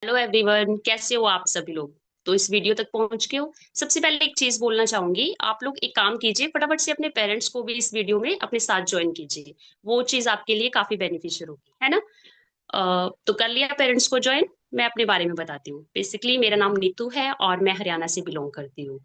Hello everyone, कैसे हो आप सभी लोग। तो इस वीडियो तक पहुंच गए हो। सबसे पहले एक चीज बोलना चाहूंगी, आप लोग एक काम कीजिए, फटाफट से अपने पेरेंट्स को भी इस वीडियो में अपने साथ ज्वाइन कीजिए। वो चीज आपके लिए काफी बेनिफिशियल होगी, है ना। तो कर लिया पेरेंट्स को ज्वाइन। मैं अपने बारे में बताती हूँ। बेसिकली मेरा नाम नीतू है और मैं हरियाणा से बिलोंग करती हूँ।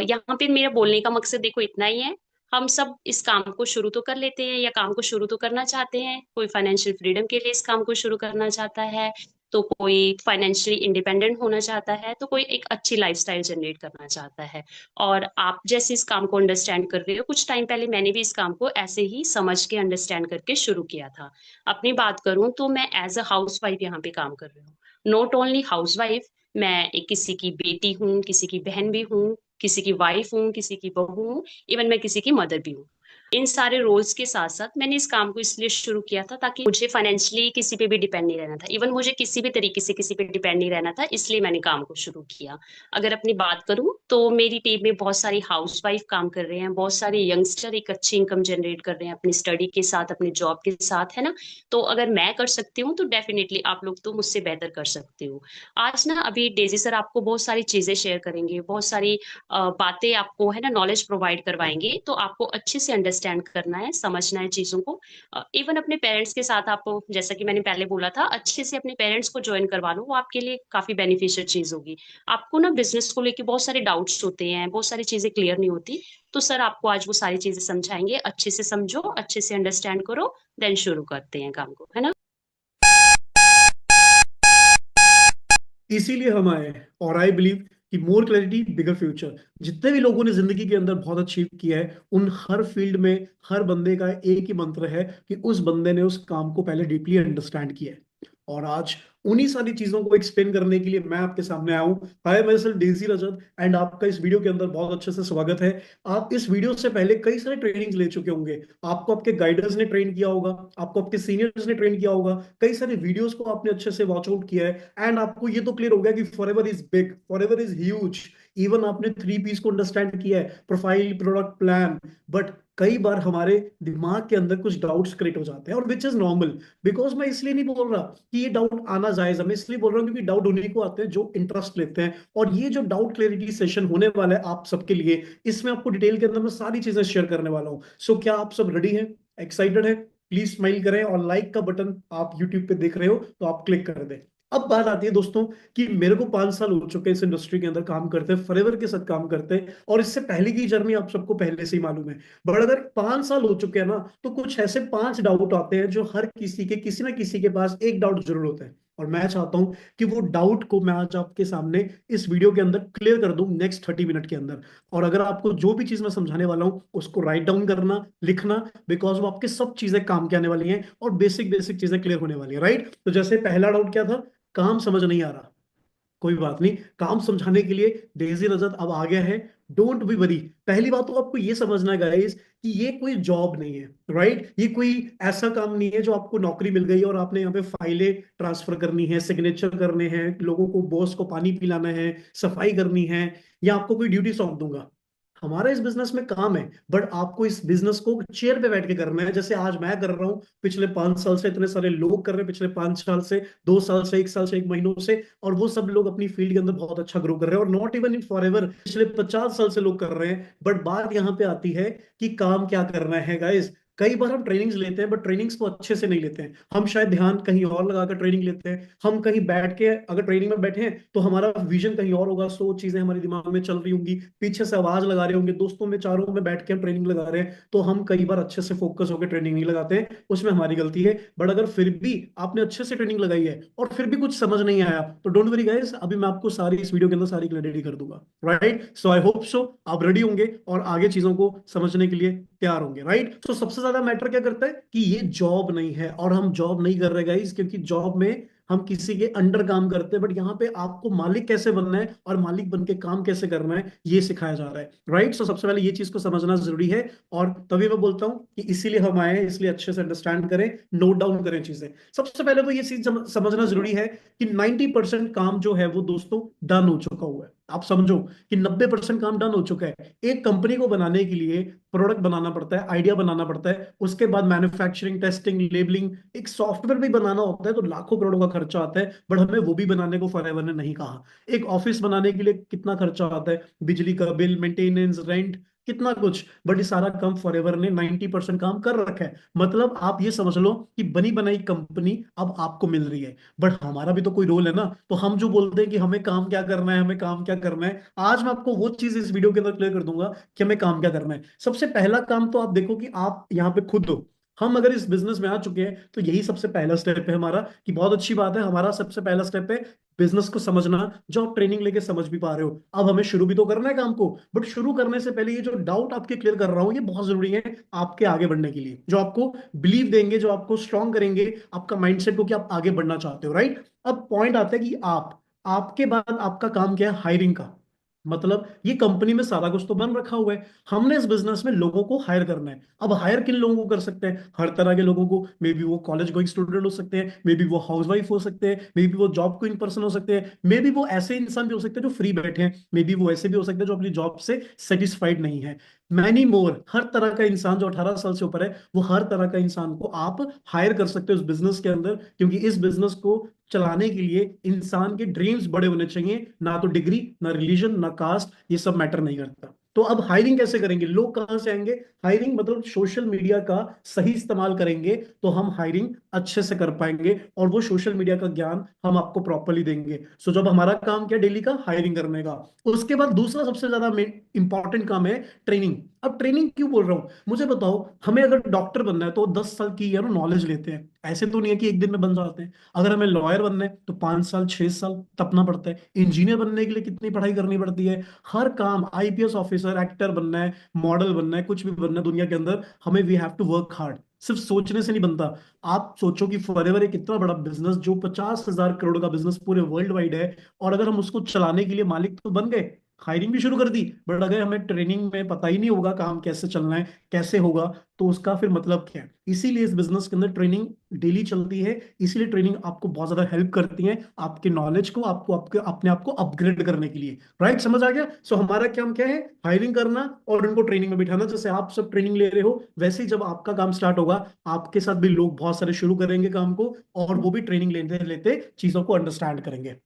यहाँ पे मेरा बोलने का मकसद देखो इतना ही है। हम सब इस काम को शुरू तो कर लेते हैं या काम को शुरू तो करना चाहते हैं। कोई फाइनेंशियल फ्रीडम के लिए इस काम को शुरू करना चाहता है, तो कोई फाइनेंशियली इंडिपेंडेंट होना चाहता है, तो कोई एक अच्छी लाइफस्टाइल जनरेट करना चाहता है। और आप जैसे इस काम को अंडरस्टैंड कर रहे हो, कुछ टाइम पहले मैंने भी इस काम को ऐसे ही समझ के अंडरस्टैंड करके शुरू किया था। अपनी बात करूं तो मैं एज अ हाउस वाइफ यहाँ पे काम कर रही हूँ। नॉट ओनली हाउस वाइफ, मैं एक किसी की बेटी हूँ, किसी की बहन भी हूँ, किसी की वाइफ हूँ, किसी की बहू हूँ, इवन मैं किसी की मदर भी हूँ। इन सारे रोल्स के साथ साथ मैंने इस काम को इसलिए शुरू किया था ताकि मुझे फाइनेंशियली किसी पे भी डिपेंड नहीं रहना था। इवन मुझे किसी भी तरीके से किसी पे डिपेंड नहीं रहना था, इसलिए मैंने काम को शुरू किया। अगर अपनी बात करूं तो मेरी टीम में बहुत सारी हाउस वाइफ काम कर रहे हैं, बहुत सारे यंगस्टर एक अच्छी इनकम जनरेट कर रहे हैं अपनी स्टडी के साथ, अपने जॉब के साथ, है ना। तो अगर मैं कर सकती हूँ तो डेफिनेटली आप लोग तो मुझसे बेहतर कर सकते हो। आज ना अभी डेजी सर आपको बहुत सारी चीजें शेयर करेंगे, बहुत सारी बातें आपको, है ना, नॉलेज प्रोवाइड करवाएंगे। तो आपको अच्छे से अंडरस्टैंड करना है, समझना है चीजों को। इवन अपने पेरेंट्स के साथ आप, जैसा कि मैंने पहले बोला था, अच्छे से अपने पेरेंट्स को ज्वाइन करवा लो, वो आपके लिए काफी बेनिफिशियल चीज होगी। आपको ना बिजनेस को लेके बहुत सारे डाउट्स होते हैं, बहुत सारी चीजें क्लियर नहीं होती। तो सर आपको आज वो सारी चीजें समझाएंगे। अच्छे से समझो, अच्छे से अंडरस्टैंड करो, देन शुरू करते हैं काम को, है ना। इसीलिए हम आए हैं और आई बिलीव कि मोर क्लैरिटी बिगर फ्यूचर। जितने भी लोगों ने जिंदगी के अंदर बहुत अचीव किया है, उन हर फील्ड में हर बंदे का एक ही मंत्र है कि उस बंदे ने उस काम को पहले डीपली अंडरस्टैंड किया है। और आज उन्हीं सारी चीजों को एक्सप्लेन करने के लिए मैं आपके सामने आया हूँ। हाय, मैं सेल्फ डेजी रजत एंड आपका इस वीडियो के अंदर बहुत अच्छे से स्वागत है। आप इस वीडियो से पहले कई सारे ट्रेनिंग्स ले चुके होंगे। आपको आपके गाइडर्स ने ट्रेन किया होगा, आपको आपके सीनियर्स ने ट्रेन किया होगा, कई सारे वीडियोस को आपने अच्छे से वॉच आउट किया है एंड आपको ये तो क्लियर हो गया कि forever is big, forever is huge. Even आपने 3 पीस को अंडरस्टैंड किया है, प्रोफाइल, प्रोडक्ट, प्लान। बट कई बार हमारे दिमाग के अंदर कुछ डाउट्स क्रिएट हो जाते हैं और विच इज नॉर्मल। बिकॉज मैं इसलिए नहीं बोल रहा कि ये डाउट आना जायज है, मैं इसलिए बोल रहा हूँ क्योंकि डाउट उन्हीं को आते हैं जो इंटरेस्ट लेते हैं। और ये जो डाउट क्लैरिटी सेशन होने वाला है आप सबके लिए, इसमें आपको डिटेल के अंदर मैं सारी चीजें शेयर करने वाला हूँ। सो क्या आप सब रेडी हैं, एक्साइटेड है? प्लीज स्माइल करें और लाइक का बटन आप यूट्यूब पे देख रहे हो तो आप क्लिक कर दें। अब बात आती है दोस्तों कि मेरे को 5 साल हो चुके हैं इस इंडस्ट्री के अंदर काम करते हैं, फॉरएवर के साथ काम करते हैं, और इससे पहले की जर्नी आप सबको पहले से ही मालूम है। बट अगर 5 साल हो चुके हैं ना, तो कुछ ऐसे 5 डाउट आते हैं जो हर किसी के, किसी ना किसी के पास एक डाउट जरूर होता है। और मैं चाहता हूं कि वो डाउट को मैं आज आपके सामने इस वीडियो के अंदर क्लियर कर दूं नेक्स्ट 30 मिनट के अंदर। और अगर आपको जो भी चीज मैं समझाने वाला हूं उसको राइट डाउन करना, लिखना, बिकॉज वो आपके सब चीजें काम के आने वाली हैं और बेसिक बेसिक चीजें क्लियर होने वाली है, राइट? तो जैसे पहला डाउट क्या था? काम समझ नहीं आ रहा। कोई बात नहीं, काम समझाने के लिए डेजी रजत अब आ गया है। Don't be worry. पहली बात तो आपको ये समझना है गाइस कि ये कोई जॉब नहीं है, राइट? ये कोई ऐसा काम नहीं है जो आपको नौकरी मिल गई और आपने यहाँ पे फाइलें ट्रांसफर करनी है, सिग्नेचर करने हैं, लोगों को, बॉस को पानी पिलाना है, सफाई करनी है, या आपको कोई ड्यूटी सौंप दूंगा। हमारा इस बिजनेस में काम है, बट आपको इस बिजनेस को चेयर पे बैठ के करना है, जैसे आज मैं कर रहा हूँ, पिछले 5 साल से इतने सारे लोग कर रहे हैं, पिछले 5 साल से, 2 साल से, 1 साल से, 1 महीनों से। और वो सब लोग अपनी फील्ड के अंदर बहुत अच्छा ग्रो कर रहे हैं, और not even in for ever, पिछले 50 साल से लोग कर रहे हैं। बट बात यहाँ पे आती है कि काम क्या करना है गाइस। कई बार हम ट्रेनिंग्स लेते हैं बट ट्रेनिंग्स को अच्छे से नहीं लेते हैं। हम शायद ध्यान कहीं और लगाकर ट्रेनिंग लेते हैं। हम कहीं बैठ के अगर ट्रेनिंग में बैठे हैं तो हमारा विजन कहीं और होगा, सो चीजें हमारे दिमाग में चल रही होंगी, पीछे से आवाज लगा रहे होंगे, दोस्तों में, चारों में बैठ के हम ट्रेनिंग लगा रहे हैं, तो हम कई बार अच्छे से फोकस होकर ट्रेनिंग नहीं लगाते हैं, उसमें हमारी गलती है। बट अगर फिर भी आपने अच्छे से ट्रेनिंग लगाई है और फिर भी कुछ समझ नहीं आया, तो डोंट वरी गाइस, अभी मैं आपको सारी इस वीडियो के अंदर सारी क्लैरिटी कर दूंगा, right? So I hope so आप रेडी होंगे और आगे चीजों को समझने के लिए तैयार होंगे, राइट? तो सबसे ज्यादा मैटर क्या करता है कि ये जॉब नहीं है, और हम जॉब नहीं कर रहे गाइस, क्योंकि जॉब में हम किसी के अंडर काम करते हैं, बट यहाँ पे आपको मालिक कैसे बनना है और मालिक बन के काम कैसे करना है ये सिखाया जा रहा है, राइट? सो सबसे पहले ये चीज को समझना जरूरी है। और तभी मैं बोलता हूँ कि इसीलिए हम आए हैं, इसलिए अच्छे से अंडरस्टैंड करें, नोट डाउन करें चीजें। सबसे पहले तो ये चीज समझना जरूरी है कि 90% काम जो है वो दोस्तों डन हो चुका हुआ है। आप समझो कि 90% काम डन हो चुका है। एक कंपनी को बनाने के लिए प्रोडक्ट बनाना पड़ता है, आइडिया बनाना पड़ता है, उसके बाद मैन्युफैक्चरिंग, टेस्टिंग, लेबलिंग, एक सॉफ्टवेयर भी बनाना होता है, तो लाखों करोड़ों का खर्चा आता है। बट हमें वो भी बनाने को फॉरएवर ने नहीं कहा। एक ऑफिस बनाने के लिए कितना खर्चा आता है, बिजली का बिल, मेंटेनेंस, रेंट, कितना कुछ। बट ये सारा काम फॉरएवर ने 90% काम कर रखा है। मतलब आप ये समझ लो कि बनी बनाई कंपनी अब आपको मिल रही है। बट हमारा भी तो कोई रोल है ना। तो हम जो बोलते हैं कि हमें काम क्या करना है, हमें काम क्या करना है, आज मैं आपको वो चीज इस वीडियो के अंदर क्लियर कर दूंगा कि हमें काम क्या करना है। सबसे पहला काम तो आप देखो कि आप यहाँ पे खुद हो। हम अगर इस बिजनेस में आ चुके हैं तो यही सबसे पहला स्टेप है हमारा, कि बहुत अच्छी बात है, हमारा सबसे पहला स्टेप है बिजनेस को समझना, जो आप ट्रेनिंग लेके समझ भी पा रहे हो। अब हमें शुरू भी तो करना है काम को। बट शुरू करने से पहले ये जो डाउट आपके क्लियर कर रहा हूं, ये बहुत जरूरी है आपके आगे बढ़ने के लिए, जो आपको बिलीव देंगे, जो आपको स्ट्रांग करेंगे आपका माइंडसेट को, कि आप आगे बढ़ना चाहते हो, राइट। अब पॉइंट आता है कि आपके बाद आपका काम क्या है, हायरिंग का। मतलब ये कंपनी में सारा कुछ तो बन रखा हुआ है, हमने इस बिजनेस में लोगों को हायर करना है। अब हायर किन लोगों को कर सकते हैं, हर तरह के लोगों को। मे बी वो कॉलेज गोइंग स्टूडेंट हो सकते हैं, मे बी वो हाउस वाइफ हो सकते हैं, मे बी वो जॉब गोइंग पर्सन हो सकते हैं, मे बी वो ऐसे इंसान भी हो सकते हैं जो फ्री बैठे हैं, मे बी वो ऐसे भी हो सकते हैं जो अपनी जॉब से सेटिस्फाइड नहीं है। मैनी मोर, हर तरह का इंसान जो 18 साल से ऊपर है, वो हर तरह का इंसान को आप हायर कर सकते हो इस बिजनेस के अंदर। क्योंकि इस बिजनेस को चलाने के लिए इंसान के ड्रीम्स बड़े होने चाहिए, ना तो डिग्री, ना रिलीजन, ना कास्ट, ये सब मैटर नहीं करता। तो अब हायरिंग कैसे करेंगे, लोग कहां से आएंगे। हायरिंग मतलब सोशल मीडिया का सही इस्तेमाल करेंगे तो हम हायरिंग अच्छे से कर पाएंगे, और वो सोशल मीडिया का ज्ञान हम आपको प्रॉपरली देंगे। सो जब हमारा काम क्या, डेली का हायरिंग करने का। उसके बाद दूसरा सबसे ज्यादा इंपॉर्टेंट काम है ट्रेनिंग। अब ट्रेनिंग क्यों बोल रहा हूं, मुझे बताओ, हमें अगर डॉक्टर बनना है तो 10 साल की यार नॉलेज लेते हैं, ऐसे तो नहीं है कि एक दिन में बन जाते हैं। अगर हमें लॉयर बनना है तो 5 साल 6 साल तपना पड़ता है। इंजीनियर बनने के लिए कितनी पढ़ाई करनी पड़ती है। हर काम, आईपीएस ऑफिसर, एक्टर बनना है, मॉडल बनना है, कुछ भी बनना है दुनिया के अंदर, हमें we have to work hard. सिर्फ सोचने से नहीं बनता। आप सोचो कि फॉरएवर एक इतना बड़ा बिजनेस, जो 50,000 करोड़ का बिजनेस पूरे वर्ल्ड वाइड है, और अगर हम उसको चलाने के लिए मालिक तो बन गए, हायरिंग भी शुरू कर दी, बट अगर हमें ट्रेनिंग में पता ही नहीं होगा काम कैसे चलना है, कैसे होगा, तो उसका फिर मतलब क्या है। इसीलिए इस बिजनेस के अंदर ट्रेनिंग डेली चलती है। इसीलिए ट्रेनिंग आपको बहुत ज्यादा हेल्प करती है, आपके नॉलेज को, आपको आपके अपने आप को अपग्रेड करने के लिए। राइट, समझ आ गया। सो हमारा काम क्या है, हायरिंग करना और उनको ट्रेनिंग में बिठाना। जैसे आप सब ट्रेनिंग ले रहे हो, वैसे ही जब आपका काम स्टार्ट होगा, आपके साथ भी लोग बहुत सारे शुरू करेंगे काम को, और वो भी ट्रेनिंग लेते लेते चीजों को अंडरस्टैंड करेंगे।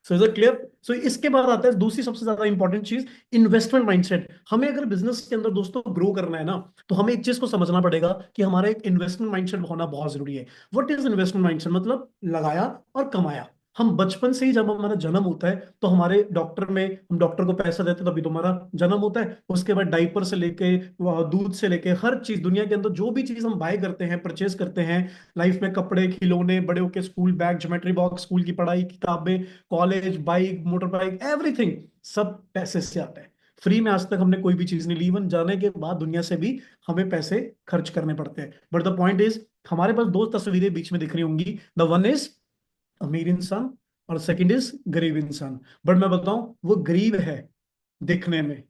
So is it clear. So इसके बाद आता है दूसरी सबसे ज्यादा इंपॉर्टेंट चीज, इन्वेस्टमेंट माइंडसेट। हमें अगर बिजनेस के अंदर दोस्तों ग्रो करना है ना, तो हमें एक चीज को समझना पड़ेगा कि हमारा एक इन्वेस्टमेंट माइंडसेट होना बहुत जरूरी है। व्हाट इज इन्वेस्टमेंट माइंडसेट, मतलब लगाया और कमाया। हम बचपन से ही, जब हमारा जन्म होता है तो हमारे डॉक्टर में, हम डॉक्टर को पैसा देते हैं तभी तो हमारा जन्म होता है। उसके बाद डाइपर से लेके, दूध से लेके, हर चीज दुनिया के अंदर जो भी चीज हम बाय करते हैं, परचेज करते हैं लाइफ में, कपड़े, खिलौने, बड़े होके school bag, geometry box, school की पढ़ाई, किताबें, college, bike, motor bike, everything, सब पैसे से आता है। फ्री में आज तक हमने कोई भी चीज नहीं ली। इवन जाने के बाद दुनिया से भी हमें पैसे खर्च करने पड़ते हैं। बट द पॉइंट इज, हमारे पास दो तस्वीरें बीच में दिख रही होंगी। द वन इज अमीर इंसान, और सेकंड इज गरीब इंसान। बट मैं बताऊं, वो गरीब है दिखने में,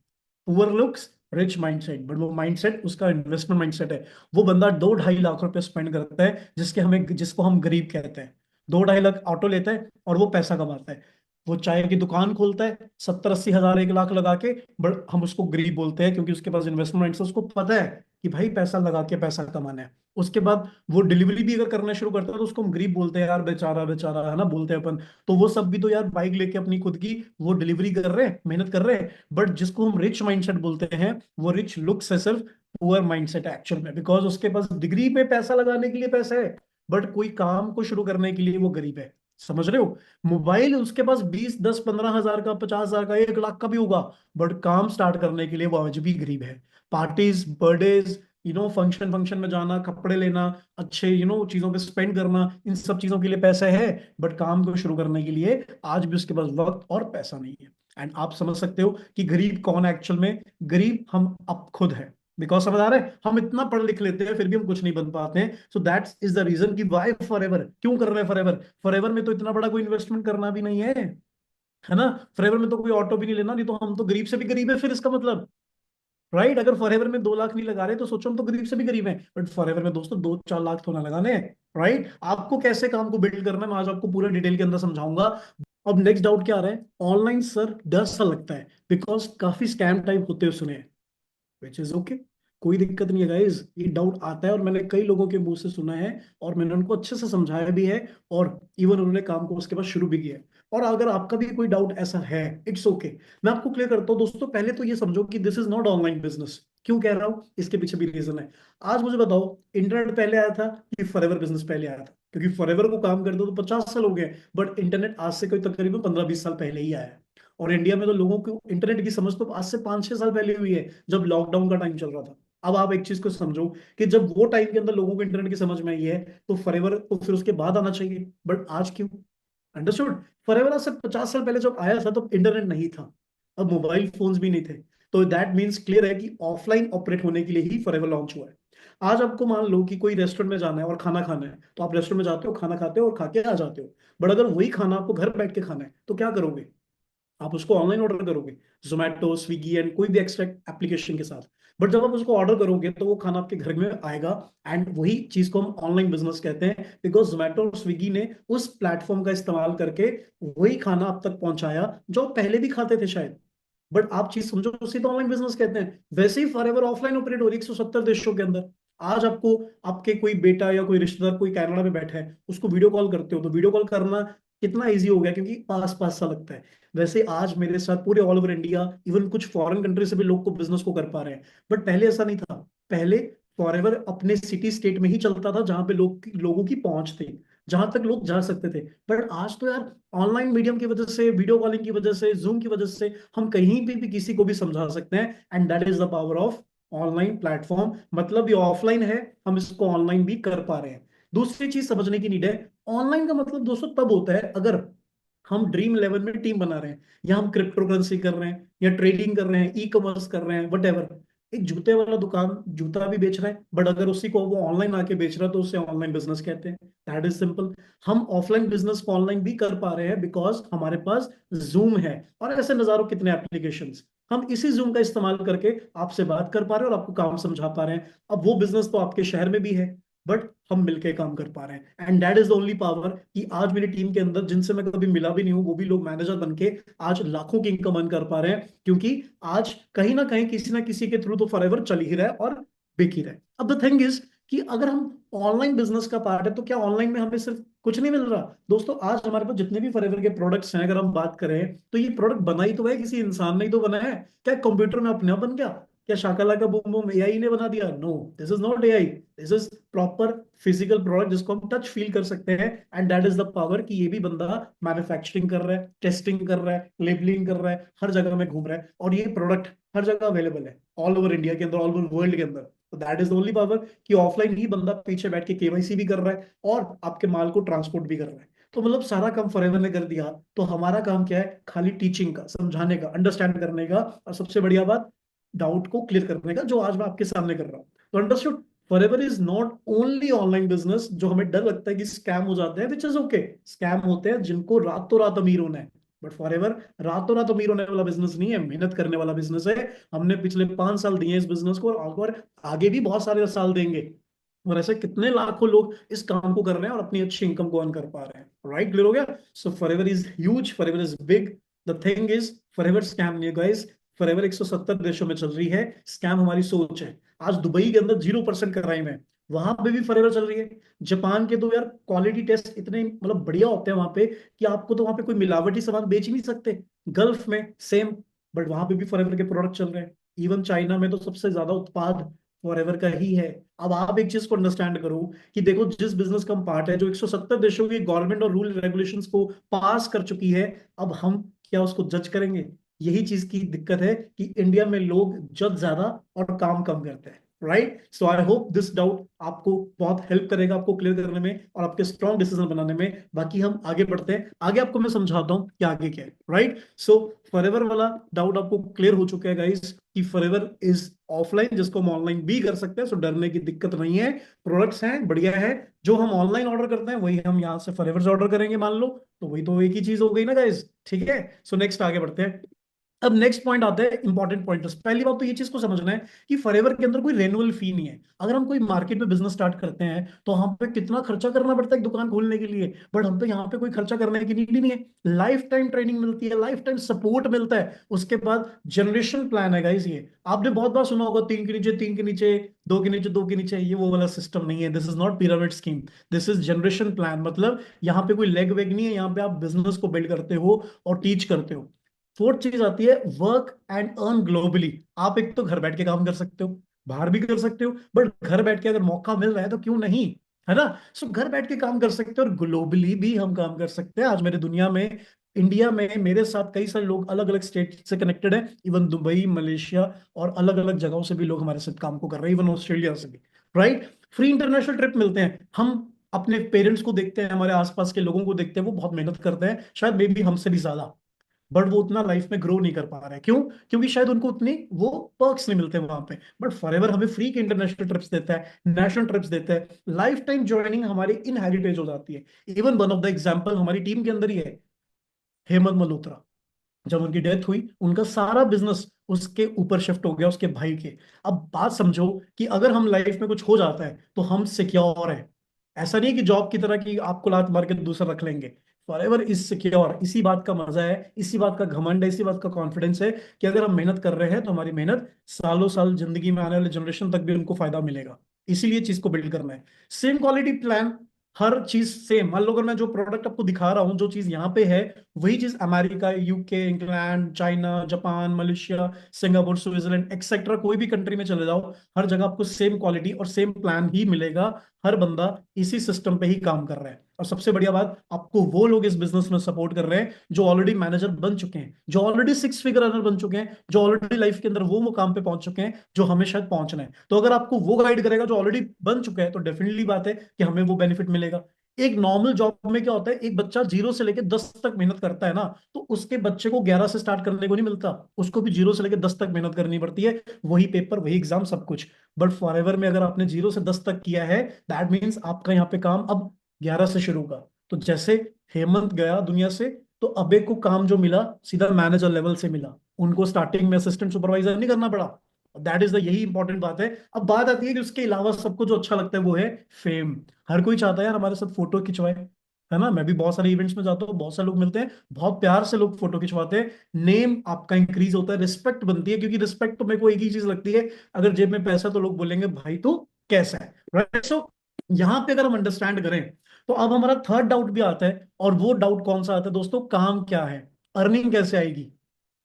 poor looks, rich mindset, but वो माइंडसेट उसका इन्वेस्टमेंट माइंडसेट है। वो बंदा 2-2.5 लाख रुपए स्पेंड करता है, जिसको हम गरीब कहते हैं। 2-2.5 लाख ऑटो लेता है और वो पैसा कमाता है। वो चाय की दुकान खोलता है 70-80 हजार 1 लाख लगा के, बट हम उसको गरीब बोलते हैं, क्योंकि उसके पास इन्वेस्टमेंट माइंडसेट, उसको पता है कि भाई पैसा लगा के पैसा कमाना है। उसके बाद वो डिलीवरी भी अगर करना शुरू करता है तो उसको हम गरीब बोलते हैं, यार बेचारा बेचारा, है ना, बोलते हैं अपन। तो वो सब भी तो यार बाइक लेके अपनी खुद की वो डिलीवरी कर रहे हैं, मेहनत कर रहे हैं। बट जिसको हम रिच माइंडसेट बोलते हैं, वो रिच लुक्स है सिर्फ, पुअर माइंडसेट है एक्चुअल में। बिकॉज उसके पास डिग्री पे पैसा लगाने के लिए पैसा है, बट कोई काम को शुरू करने के लिए वो गरीब है। समझ रहे हो। मोबाइल उसके पास 20, 10, 15 हजार का, 50 हजार का, 1 लाख का भी होगा, बट काम स्टार्ट करने के लिए वो आज भी गरीब है। पार्टीज, बर्थडेज, फंक्शन फंक्शन में जाना, कपड़े लेना, अच्छे चीजों पे स्पेंड करना, इन सब चीजों के लिए पैसा है। बट काम को शुरू करने के लिए आज भी उसके पास वक्त और पैसा नहीं है। एंड आप समझ सकते हो कि गरीब कौन है एक्चुअल में। गरीब हम अब खुद है। बिकॉज समझ आ रहा है, हम इतना पढ़ लिख लेते हैं फिर भी हम कुछ नहीं बन पाते हैं। So that's is the reason कि वाई फॉरएवर, क्यों कर रहे हैं फॉरएवर। फॉरएवर में तो इतना बड़ा कोई इन्वेस्टमेंट करना भी नहीं है ना। फॉरएवर में तो कोई ऑटो भी नहीं लेना, नहीं तो हम तो गरीब से भी गरीब है फिर इसका मतलब। राइट, अगर फॉरएवर में 2 लाख नहीं लगा रहे तो सोचो हम तो गरीब से भी गरीब हैं। बट फॉरएवर में दोस्तों 2-4 लाख तो ना लगाने हैं। राइट, आपको कैसे काम को बिल्ड करना है मैं आज आपको पूरे डिटेल के अंदर समझाऊंगा। अब नेक्स्ट डाउट क्या आ रहा है, ऑनलाइन सर डर सा लगता है बिकॉज काफी स्कैम टाइप होते हैं सुने हैं, विच इज ओके, कोई दिक्कत नहीं है गाइज, ये डाउट आता है और मैंने कई लोगों के मुंह से सुना है और मैंने उनको अच्छे से समझाया भी है, और इवन उन्होंने काम को उसके बाद शुरू भी किया है। और अगर आपका भी कोई डाउट ऐसा है, इट्स ओके, मैं आपको क्लियर करता हूँ दोस्तों। पहले तो ये समझो कि this is not online business. क्यों कह रहा हूँ, इसके पीछे भी रीजन है। आज मुझे बताओ, इंटरनेट पहले आया था कि फॉरएवर बिजनेस पहले आया था? क्योंकि फॉरएवर को काम करते तो 50 साल हो गए, बट इंटरनेट आज से कोई तकरीबन 15-20 साल पहले ही आया है। और इंडिया में तो लोगों को इंटरनेट की समझ तो आज से 5-6 साल पहले हुई है, जब लॉकडाउन का टाइम चल रहा था। अब आप एक चीज को समझो कि जब वो टाइम के अंदर लोगों को इंटरनेट की समझ में आई है, तो फॉरएवर तो फिर उसके बाद आना चाहिए, बट आज क्यों? अंडरस्टूड? फॉरएवर आज से 50 साल पहले जब आया था, तब इंटरनेट नहीं था, अब मोबाइल फोन्स भी नहीं थे। तो दैट मीन्स क्लियर है कि ऑफलाइन ऑपरेट होने के लिए ही फॉरएवर लॉन्च हुआ है। आज आपको मान लो कि कोई रेस्टोरेंट में जाना है और खाना खाना है, तो आप रेस्टोरेंट में जाते हो, खाना खाते हो और खा के आ जाते हो। बट अगर वही खाना आपको घर बैठ के खाना है, तो क्या करोगे? आप उसको ऑनलाइन ऑर्डर करोगे, जोमेटो, स्विगी एंड कोई भी एक्स्ट्रा एप्लीकेशन के साथ। बट जब आप उसको ऑर्डर करोगे, तो वो खाना आपके घर में आएगा। एंड वही चीज को हम ऑनलाइन बिजनेस कहते हैं, बिकॉज जोमेटो और स्विगी ने उस प्लेटफॉर्म का इस्तेमाल करके वही खाना आप तक पहुंचाया जो आप पहले भी खाते थे शायद। बट आप चीज समझो, उसी तो ऑनलाइन बिजनेस कहते हैं। वैसे ही फॉरएवर ऑफलाइन ऑपरेट हो रही है 170 देशों के अंदर। आज आपको आपके कोई बेटा या कोई रिश्तेदार कोई कनाडा में बैठा है, उसको वीडियो कॉल करते हो, तो वीडियो कॉल करना कितना इजी हो गया, क्योंकि पास पास सा लगता है। वैसे आज मेरे साथ पूरे ऑल ओवर इंडिया, इवन कुछ फॉरेन कंट्री से भी लोग को बिजनेस को कर पा रहे हैं। बट पहले ऐसा नहीं था। पहले फॉरएवर अपने सिटी स्टेट में ही चलता था, जहां पे लोगों की पहुंच थी, जहां तक लोग जा सकते थे। बट आज तो यार ऑनलाइन मीडियम की वजह से, वीडियो कॉलिंग की वजह से, जूम की वजह से हम कहीं भी किसी को भी समझा सकते हैं। And that is the power of online platform. मतलब ये ऑफलाइन है, हम इसको ऑनलाइन भी कर पा रहे हैं। दूसरी चीज समझने की नीड है, ऑनलाइन का मतलब दोस्तों तब होता है अगर हम ड्रीम लेवल में टीम बना रहे हैं, या हम क्रिप्टो करेंसी कर रहे हैं, या ट्रेडिंग कर रहे हैं, ई कॉमर्स कर रहे हैं, वट एवर। एक जूते वाला दुकान जूता भी बेच रहा है, बट अगर उसी को वो ऑनलाइन आके बेच रहा है, तो उसे ऑनलाइन बिजनेस कहते हैं। That is simple. हम ऑफलाइन बिजनेस को ऑनलाइन भी कर पा रहे हैं, बिकॉज हमारे पास जूम है। और ऐसे नजारों कितने एप्लीकेशंस, हम इसी जूम का इस्तेमाल करके आपसे बात कर पा रहे हैं और आपको काम समझा पा रहे हैं। अब वो बिजनेस तो आपके शहर में भी है, बट हम मिलके काम कर पा रहे हैं। And that is the only power, कि आज मेरी टीम के अंदर जिनसे मैं कभी मिला भी नहीं हूँ, वो भी लोग मैनेजर बन के आज लाखों की इनकम अर्न कर पा रहे हैं, क्योंकि आज कहीं ना किसी के थ्रू तो फॉरएवर चल ही रहा है और बिक ही रहा है। अब द थिंग इज कि अगर हम ऑनलाइन बिजनेस का पार्ट है, तो क्या ऑनलाइन में हमें सिर्फ कुछ नहीं मिल रहा? दोस्तों आज हमारे पास जितने भी फॉरएवर के प्रोडक्ट्स हैं, अगर हम बात करें, तो ये प्रोडक्ट बना ही तो है, किसी इंसान ने ही तो बनाया है। क्या कंप्यूटर में अपने आप बन गया? क्या शाकाला का बूम बूम एआई ने बना दिया? No, this is not AI. This is proper physical product, जिसको हम टच फील कर सकते हैं। And that is the power, कि ये भी बंदा मैन्युफैक्चरिंग कर रहा है, टेस्टिंग कर रहा है, लेबलिंग कर रहा है, हर जगह में घूम रहा है, और ये प्रोडक्ट हर जगह अवेलेबल है, ऑल ओवर इंडिया के अंदर, ऑल ओवर वर्ल्ड के अंदर। तो that is the only power, कि ऑफलाइन ही बंदा पीछे बैठ के केवाईसी भी कर रहा है और आपके माल को ट्रांसपोर्ट भी कर रहा है। तो मतलब सारा काम फॉरएवर ने कर दिया। तो हमारा काम क्या है? खाली टीचिंग का, समझाने का, अंडरस्टैंड करने का, और सबसे बढ़िया बात, डाउट को क्लियर करने का, जो आज मैं आपके सामने कर रहा हूँ। तो understood? Forever is not only online business. जो हमें डर लगता है कि स्कैम हो जाते हैं, विच इज ओके, स्कैम होते हैं जिनको रातों रात अमीर होना है। बट फॉरएवर रातों रात अमीर होने वाला बिजनेस नहीं है, मेहनत करने वाला बिजनेस है। हमने पिछले 5 साल दिए इस बिजनेस को, और आगे भी बहुत सारे साल देंगे। और ऐसे कितने लाखों लोग इस काम को कर रहे हैं और अपनी अच्छी इनकम को अर्न कर पा रहे हैं। राइट, क्लियर हो गया? So forever is huge, forever is big. The thing is, forever scam नहीं है गाइस। फॉरएवर 170 देशों में चल रही है। स्कैम हमारी सोच है। आज दुबई के अंदर 0% क्राइम है, वहां पे भी फॉरएवर चल रही है। जापान के तो यार क्वालिटी टेस्ट इतने मतलब बढ़िया होते हैं वहां पे, कि आपको तो वहां पे कोई मिलावटी सामान बेच ही नहीं सकते। गल्फ में सेम, बट वहां पे भी फॉरएवर के प्रोडक्ट चल रहे हैं। इवन चाइना में तो सबसे ज्यादा उत्पाद फॉरएवर का ही है। अब आप एक चीज को अंडरस्टैंड करो, कि देखो जिस बिजनेस का हम पार्ट है, जो 170 देशों की गवर्नमेंट और रूल रेगुलेशंस को पास कर चुकी है, अब हम क्या उसको जज करेंगे? यही चीज की दिक्कत है, कि इंडिया में लोग जज ज्यादा और काम कम करते हैं। Right, so I hope this doubt आपको बहुत हेल्प करेगा, आपको क्लियर करने में और आपके स्ट्रॉन्ग डिसीजन बनाने में। बाकी हम आगे बढ़ते हैं, आगे आपको मैं समझाता हूँ कि आगे क्या है। राइट, सो फॉरएवर वाला डाउट आपको क्लियर हो चुका है गाइस, कि फॉरएवर इज ऑफलाइन, जिसको हम ऑनलाइन भी कर सकते हैं। सो डरने की दिक्कत नहीं है, प्रोडक्ट्स हैं, बढ़िया है। जो हम ऑनलाइन ऑर्डर करते हैं, वही हम यहाँ से फॉरएवर से ऑर्डर करेंगे मान लो, तो वही तो एक ही चीज हो गई ना गाइस। ठीक है, सो नेक्स्ट आगे बढ़ते हैं। अब नेक्स्ट पॉइंट आता है, इंपॉर्टेंट पॉइंटर्स। पहली बात तो ये चीज को समझना है कि फॉरएवर के अंदर कोई रेनुअल फी नहीं है। अगर हम कोई मार्केट में बिजनेस स्टार्ट करते हैं तो हम पे कितना खर्चा करना पड़ता है एक दुकान खोलने के लिए, बट हम पे यहाँ पे कोई खर्चा करने की नीड ही नहीं है। लाइफ टाइम ट्रेनिंग मिलती है, लाइफ टाइम सपोर्ट मिलता है। उसके बाद जनरेशन प्लान है गाइस। ये आपने बहुत बार सुना होगा, तीन के नीचे तीन के नीचे, दो के नीचे दो के नीचे। ये वो वाला सिस्टम नहीं है। This is not pyramid scheme, this is generation plan. मतलब यहाँ पे कोई लेग वेग नहीं है, यहाँ पे आप बिजनेस को बिल्ड करते हो और टीच करते हो। फोर्थ चीज आती है वर्क एंड अर्न ग्लोबली। आप एक तो घर बैठ के काम कर सकते हो, बाहर भी कर सकते हो, बट घर बैठ के अगर मौका मिल रहा है तो क्यों नहीं, है ना। सो घर बैठ के काम कर सकते हो और ग्लोबली भी हम काम कर सकते हैं। आज मेरे दुनिया में, इंडिया में मेरे साथ कई सारे लोग अलग अलग स्टेट से कनेक्टेड है। इवन दुबई, मलेशिया और अलग अलग जगहों से भी लोग हमारे साथ काम को कर रहे हैं, इवन ऑस्ट्रेलिया से भी। राइट। फ्री इंटरनेशनल ट्रिप मिलते हैं। हम अपने पेरेंट्स को देखते हैं, हमारे आसपास के लोगों को देखते हैं, वो बहुत मेहनत करते हैं, शायद मे भी हमसे भी ज्यादा, बट वो उतना लाइफ में ग्रो नहीं कर पा रहे हैं। क्यों? क्योंकि शायद उनको उतनी वो पर्क्स नहीं मिलते वहां पे। बट फॉरएवर हमें फ्री के इंटरनेशनल ट्रिप्स देता है, नेशनल ट्रिप्स देता है, लाइफ टाइम ज्वाइनिंग हमारी इन हेरिटेज हो जाती है। Even one of the example हमारी टीम के अंदर ही है, हेमंत मल्होत्रा। जब उनकी डेथ हुई, उनका सारा बिजनेस उसके ऊपर शिफ्ट हो गया, उसके भाई के। अब बात समझो कि अगर हम लाइफ में कुछ हो जाता है तो हम सिक्योर है। ऐसा नहीं है कि जॉब की तरह कि आपको लात मार के दूसरा रख लेंगे। Forever is secure. इसी बात का मजा है, इसी बात का घमंड है, इसी बात का कॉन्फिडेंस है कि अगर हम मेहनत कर रहे हैं तो हमारी मेहनत सालों साल जिंदगी में आने वाले जनरेशन तक भी उनको फायदा मिलेगा। इसीलिए चीज को बिल्ड करना है। सेम क्वालिटी प्लान, हर चीज सेम। मान लो अगर मैं जो प्रोडक्ट आपको दिखा रहा हूँ, जो चीज यहाँ पे है, वही चीज America, UK, England, China, Japan, Malaysia, Singapore, Switzerland etcetera कोई भी कंट्री में चले जाओ, हर जगह आपको सेम क्वालिटी और सेम प्लान ही मिलेगा। हर बंदा इसी सिस्टम पे ही काम कर रहा है। और सबसे बढ़िया बात, आपको वो लोग इस बिजनेस में सपोर्ट कर रहे हैं जो ऑलरेडी मैनेजर बन चुके हैं, जो ऑलरेडी सिक्स फिगर अर्नर बन चुके हैं, जो ऑलरेडी लाइफ के अंदर वो मुकाम पे पहुंच चुके हैं जो हमें शायद पहुंचना है। तो अगर आपको वो गाइड करेगा जो ऑलरेडी बन चुका है, तो डेफिनेटली बात है कि हमें वो बेनिफिट मिलेगा। एक नॉर्मल जॉब में क्या होता है, एक बच्चा 0 से लेकर 10 तक मेहनत करता है ना, तो उसके बच्चे को 11 से स्टार्ट करने को नहीं मिलता, उसको भी 0 से लेकर 10 तक मेहनत करनी पड़ती है। वही पेपर, वही एग्जाम, सब कुछ। बट फॉरएवर में अगर आपने 0 से 10 तक किया है, दैट मीन्स आपका यहाँ पे काम अब 11 से शुरू होगा। तो जैसे हेमंत गया दुनिया से, तो अबे को काम जो मिला सीधा मैनेजर लेवल से मिला, उनको स्टार्टिंग में असिस्टेंट सुपरवाइजर नहीं करना पड़ा। दैट इज द, यही इंपॉर्टेंट बात है। अब बात आती है कि उसके अलावा सबको जो अच्छा लगता है वो है फेम। हर कोई चाहता है यार हमारे साथ फोटो खिंचवाए, है ना। मैं भी बहुत सारे इवेंट्स में जाता हूँ, बहुत सारे लोग मिलते हैं, बहुत प्यार से लोग फोटो खिंचवाते हैं। नेम आपका इंक्रीज होता है, रिस्पेक्ट बनती है। क्योंकि रिस्पेक्ट तो मेरे को एक ही चीज लगती है, अगर जेब में पैसा तो लोग बोलेंगे भाई तू कैसा है, राइट। सो यहाँ पे अगर हम अंडरस्टैंड करें, तो अब हमारा थर्ड डाउट भी आता है। और वो डाउट कौन सा आता है दोस्तों? काम क्या है, अर्निंग कैसे आएगी,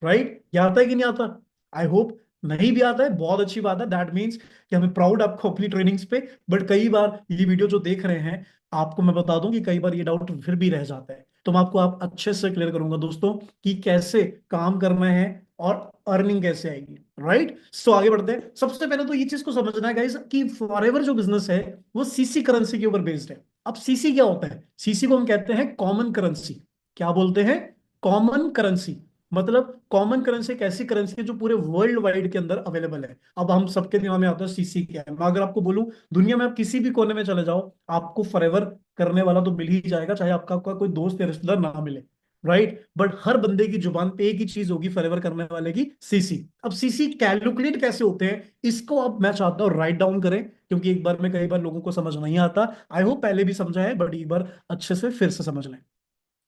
राइट। ये आता है कि नहीं आता? आई होप नहीं भी आता है, बहुत अच्छी बात है। दैट मीन्स कि हमें प्राउड आपको अपनी ट्रेनिंग्स पे। बट कई बार ये वीडियो जो देख रहे हैं, आपको मैं बता दूं कि कई बार ये डाउट फिर भी रह जाता है। तो मैं आपको आप अच्छे से क्लियर करूंगा दोस्तों कि कैसे काम करना है और अर्निंग कैसे आएगी, राइट। सो आगे बढ़ते हैं। सबसे पहले तो ये चीज को समझना है गाइस कि फॉरएवर जो बिजनेस है वो सीसी करेंसी के ऊपर बेस्ड है। अब सीसी क्या होता है? सीसी को हम कहते हैं कॉमन करेंसी। क्या बोलते हैं? Common currency. मतलब कॉमन करेंसी एक ऐसी करेंसी है जो पूरे वर्ल्ड वाइड के अंदर अवेलेबल है। अब हम सबके दिमाग में आता है सीसी क्या है। मैं अगर आपको बोलूं, दुनिया में आप किसी भी कोने में चले जाओ, आपको फॉरएवर करने वाला तो मिल ही जाएगा, चाहे आपका कोई दोस्त या रिश्तेदार ना मिले, राइट। बट हर बंदे की जुबान पे एक ही चीज होगी फॉरएवर करने वाले की, सीसी। अब सीसी कैलकुलेट कैसे होते हैं, इसको अब मैं चाहता हूँ राइट डाउन करें, क्योंकि एक बार में कई बार लोगों को समझ नहीं आता। आई होप पहले भी समझा है, बट एक बार अच्छे से फिर से समझ लें।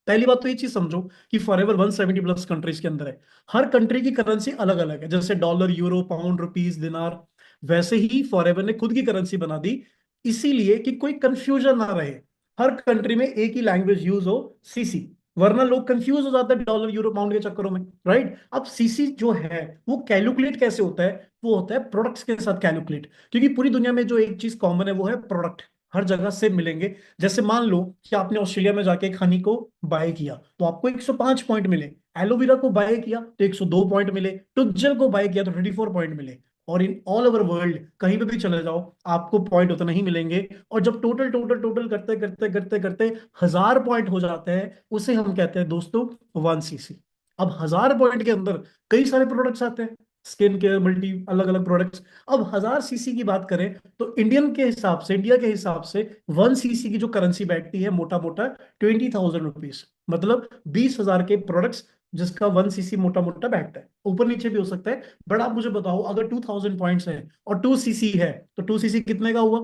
पहली बात तो ये चीज समझो कि फॉरएवर 170 प्लस कंट्रीज के अंदर है। हर कंट्री की करेंसी अलग अलग है, जैसे डॉलर, यूरो, पाउंड, रुपीस, दिनार। वैसे ही फॉरएवर ने खुद की करेंसी बना दी, इसीलिए कि कोई कंफ्यूजन ना रहे, हर कंट्री में एक ही लैंग्वेज यूज हो, सीसी। वरना लोग कंफ्यूज हो जाते हैं डॉलर, यूरो, पाउंड के चक्करों में, राइट। अब सीसी जो है वो कैलकुलेट कैसे होता है? वो होता है प्रोडक्ट्स के साथ कैलकुलेट। क्योंकि पूरी दुनिया में जो एक चीज कॉमन है वो है प्रोडक्ट, हर जगह से मिलेंगे। जैसे मान लो कि आपने ऑस्ट्रेलिया में जाके एक हनी को बाय किया तो आपको 105 पॉइंट मिले, एलोवेरा को बाय किया तो 102 पॉइंट मिले, टुज्जल को बाय किया तो 24 पॉइंट मिले। और इन ऑल ओवर वर्ल्ड कहीं पे भी चले जाओ, आपको पॉइंट उतना ही मिलेंगे। और जब टोटल टोटल टोटल करते करते करते करते 1000 पॉइंट हो जाते हैं, उसे हम कहते हैं दोस्तों 1 सीसी। अब 1000 पॉइंट के अंदर कई सारे प्रोडक्ट्स आते हैं, स्किन केयर, मल्टी अलग अलग प्रोडक्ट्स। अब 1000 सीसी की बात करें तो इंडियन के हिसाब से, इंडिया के हिसाब से 1 सीसी की जो करेंसी बैठती है मोटा मोटा 20,000 रुपीज। मतलब 20,000 के प्रोडक्ट्स जिसका 1 सीसी मोटा मोटा बैठता है, ऊपर नीचे भी हो सकता है। बट आप मुझे बताओ, अगर 2000 पॉइंट्स है और 2 सीसी है, तो 2 सीसी कितने का हुआ?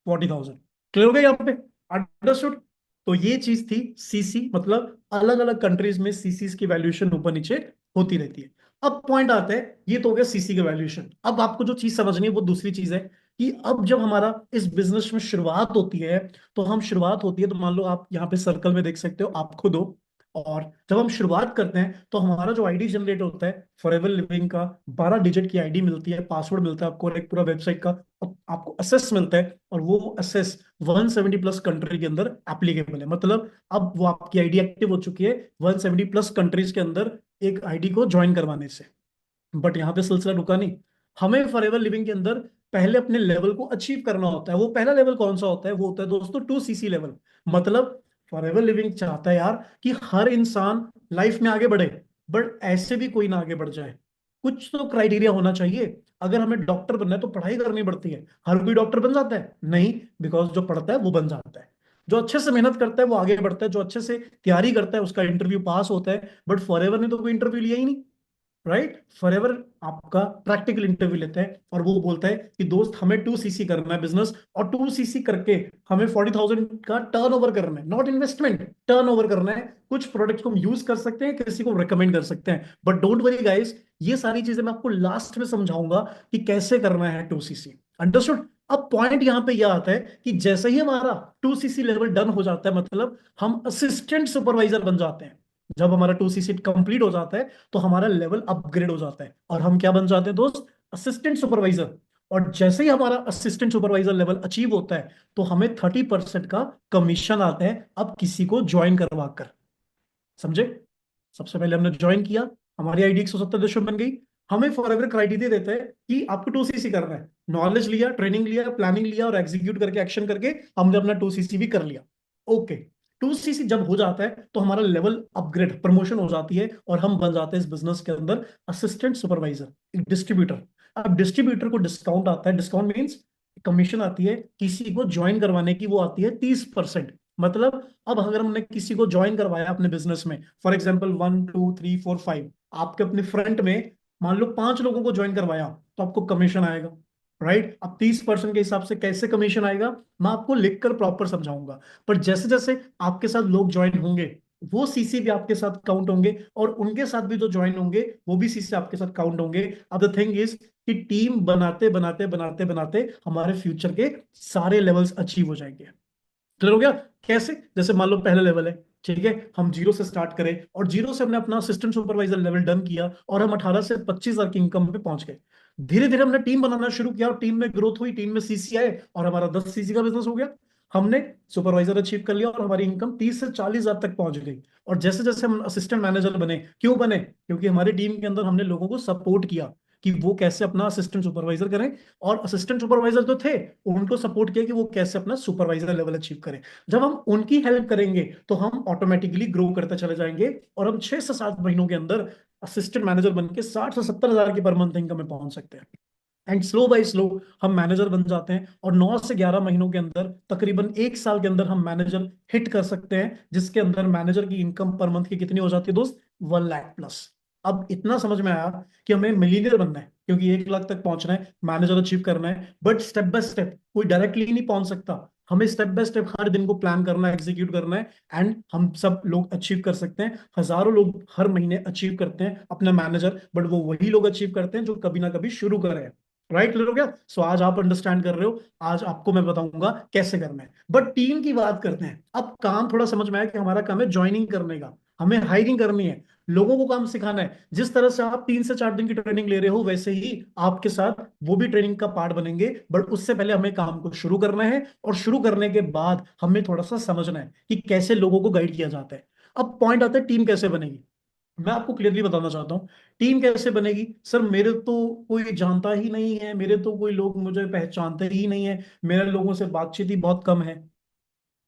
40,000। क्लियर हो गया यहाँ पे? अंडरस्टूड? तो ये चीज थी सीसी, मतलब अलग अलग कंट्रीज में सीसीस की वैल्यूएशन ऊपर नीचे होती रहती है। अब पॉइंट आता है, ये तो हो गया सीसी का वैल्यूएशन। अब आपको जो चीज समझनी है वो दूसरी चीज है कि अब जब हमारा इस बिजनेस में शुरुआत होती है, तो हम शुरुआत होती है, तो मान लो आप यहाँ पे सर्कल में देख सकते हो, आप खुद हो। और जब हम शुरुआत करते हैं तो हमारा जो आईडी जनरेट होता है फॉरएवर लिविंग का, 12 डिजिट की आईडी मिलती है, पासवर्ड मिलता है आपको, और एक पूरा वेबसाइट का आपको असेस मिलता है। और वो असेस 170 प्लस कंट्री के अंदर एप्लीकेबल है। मतलब अब वो आपकी आईडी एक्टिव हो चुकी है 170 प्लस कंट्रीज के अंदर एक आईडी को ज्वाइन करवाने से। बट यहाँ पे सिलसिला रुका नहीं। हमें फॉरएवर लिविंग के अंदर पहले अपने लेवल को अचीव करना होता है। वो पहला लेवल कौन सा होता है? वो होता है दोस्तों 2 सीसी लेवल। मतलब फॉरएवर लिविंग चाहता है यार कि हर इंसान लाइफ में आगे बढ़े, बट ऐसे भी कोई ना आगे बढ़ जाए। कुछ तो क्राइटेरिया होना चाहिए। अगर हमें डॉक्टर बनना है तो पढ़ाई करनी पड़ती है। हर कोई डॉक्टर बन जाता है? नहीं। बिकॉज जो पढ़ता है वो बन जाता है। जो अच्छे से मेहनत करता है वो आगे बढ़ता है, जो अच्छे से तैयारी करता है उसका इंटरव्यू पास होता है। बट फॉरएवर ने तो कोई इंटरव्यू लिया ही नहीं। राइट? फॉरएवर आपका प्रैक्टिकल इंटरव्यू लेते हैं और वो बोलता है कि दोस्त हमें 2 सीसी करना है बिजनेस, और 2 सीसी करके हमें 40,000 का टर्नओवर करना है, नॉट इन्वेस्टमेंट, टर्नओवर करना है। कुछ प्रोडक्ट को हम यूज कर सकते हैं, किसी को रिकमेंड कर सकते हैं, बट डोंट वरी गाइस, ये सारी चीजें मैं आपको लास्ट में समझाऊंगा कि कैसे करना है 2 सीसी। अंडरस्टूड? अब पॉइंट यहां पे यह आता है कि जैसे ही हमारा 2 सीसी लेवल डन हो जाता है, मतलब हम असिस्टेंट सुपरवाइजर बन जाते हैं। जब हमारा 2 सीसी कंप्लीट हो जाता है तो हमारा लेवल अपग्रेड हो जाता है और हम क्या बन जाते हैं दोस्त? Assistant supervisor. और जैसे ही हमारा असिस्टेंट सुपरवाइजर लेवल अचीव होता है तो हमें 30% का कमीशन आता है, अब किसी को ज्वाइन करवा कर। समझे? सबसे पहले हमने ज्वाइन किया, हमारी आईडी 170 बन गई। हमें फॉरएवर क्राइटेरिया देता है कि आपको 2 सीसी करना है। नॉलेज लिया, ट्रेनिंग लिया, प्लानिंग लिया और एग्जीक्यूट करके एक्शन करके हमने अपना 2 सीसी भी कर लिया। ओके। 2 सीसी जब हो जाता है तो हमारा लेवल अपग्रेड, प्रमोशन हो जाती है और हम बन जाते हैं इस बिजनेस के अंदर असिस्टेंट सुपरवाइजर, एक डिस्ट्रीब्यूटर। अब डिस्ट्रीब्यूटर को डिस्काउंट आता है, डिस्काउंट मीन्स कमीशन आती है किसी को ज्वाइन करवाने की, वो आती है 30%। मतलब अब अगर हमने किसी को ज्वाइन करवाया अपने बिजनेस में, फॉर एग्जाम्पल 1 2 3 4 5, आपके अपने फ्रंट में मान लो 5 लोगों को ज्वाइन करवाया, तो आपको कमीशन आएगा। राइट? अब 30% के हिसाब से कैसे कमीशन आएगा मैं आपको लिखकर प्रॉपर समझाऊंगा। पर जैसे जैसे आपके साथ लोग ज्वाइन होंगे, वो सीसी भी आपके साथ काउंट होंगे, और उनके साथ भी जो ज्वाइन होंगे वो भी सीसी आपके साथ काउंट होंगे। अब द थिंग इज कि टीम बनाते बनाते बनाते बनाते हमारे फ्यूचर के सारे लेवल्स अचीव हो जाएंगे। क्लियर हो गया? कैसे? जैसे मान लो पहला लेवल है, ठीक है, हम जीरो से स्टार्ट करें और जीरो से हमने अपना असिस्टेंट सुपरवाइजर लेवल डन किया और हम 18 से 25 हजार की इनकम पे पहुंच गए। धीरे धीरे हमने टीम बनाना शुरू किया और टीम में ग्रोथ हुई, टीम में सीसी आए और हमारा 10 सीसी का बिजनेस हो गया। हमने सुपरवाइजर अचीव कर लिया और हमारी इनकम 30 से 40 हजार तक पहुंच गई। और जैसे जैसे हम असिस्टेंट मैनेजर बने, क्यों बने? क्योंकि हमारी टीम के अंदर हमने लोगों को सपोर्ट किया कि वो कैसे अपना असिस्टेंट सुपरवाइजर करें, और असिस्टेंट सुपरवाइजर तो थे, उनको सपोर्ट किया कि वो कैसे अपना सुपरवाइजर लेवल अचीव करें। जब हम उनकी हेल्प करेंगे तो हम ऑटोमेटिकली ग्रो करते चले जाएंगे और हम 6 से 7 महीनों के अंदर असिस्टेंट मैनेजर बन के 60 से 70 हजार की पर मंथ इनकम में पहुंच सकते हैं। एंड स्लो बाय स्लो हम मैनेजर बन जाते हैं और 9 से 11 महीनों के अंदर, तकरीबन 1 साल के अंदर हम मैनेजर हिट कर सकते हैं, जिसके अंदर मैनेजर की इनकम पर मंथ की कितनी हो जाती है दोस्त? 1 लाख प्लस। अब इतना समझ में आया कि हमें मिलीनियर बनना है, क्योंकि 1 लाख तक पहुंचना है, मैनेजर अचीव करना है। बट स्टेप बाय स्टेप, कोई डायरेक्टली नहीं पहुंच सकता। हमें स्टेप बाय स्टेप हर दिन को प्लान करना है, एग्जीक्यूट करना है, एंड हम सब लोग अचीव कर सकते हैं। हजारों लोग हर महीने अचीव करते हैं अपना मैनेजर, बट वो वही लोग अचीव करते हैं जो कभी ना कभी शुरू करे। राइट? क्लियर हो गया? सो आज आप अंडरस्टैंड कर रहे हो, आज आपको मैं बताऊंगा कैसे करना है। बट टीम की बात करते हैं। अब काम थोड़ा समझ में आया कि हमारा काम है ज्वाइनिंग करने का, हमें हायरिंग करनी है, लोगों को काम सिखाना है। जिस तरह से आप 3 से 4 दिन की ट्रेनिंग ले रहे हो, वैसे ही आपके साथ वो भी ट्रेनिंग का पार्ट बनेंगे। बट उससे पहले हमें काम को शुरू करना है, और शुरू करने के बाद हमें थोड़ा सा समझना है कि कैसे लोगों को गाइड किया जाता है। अब पॉइंट आता है टीम कैसे बनेगी। मैं आपको क्लियरली बताना चाहता हूँ टीम कैसे बनेगी। सर मेरे तो कोई जानता ही नहीं है, मेरे तो कोई लोग मुझे पहचानते ही नहीं है, मेरे लोगों से बातचीत ही बहुत कम है।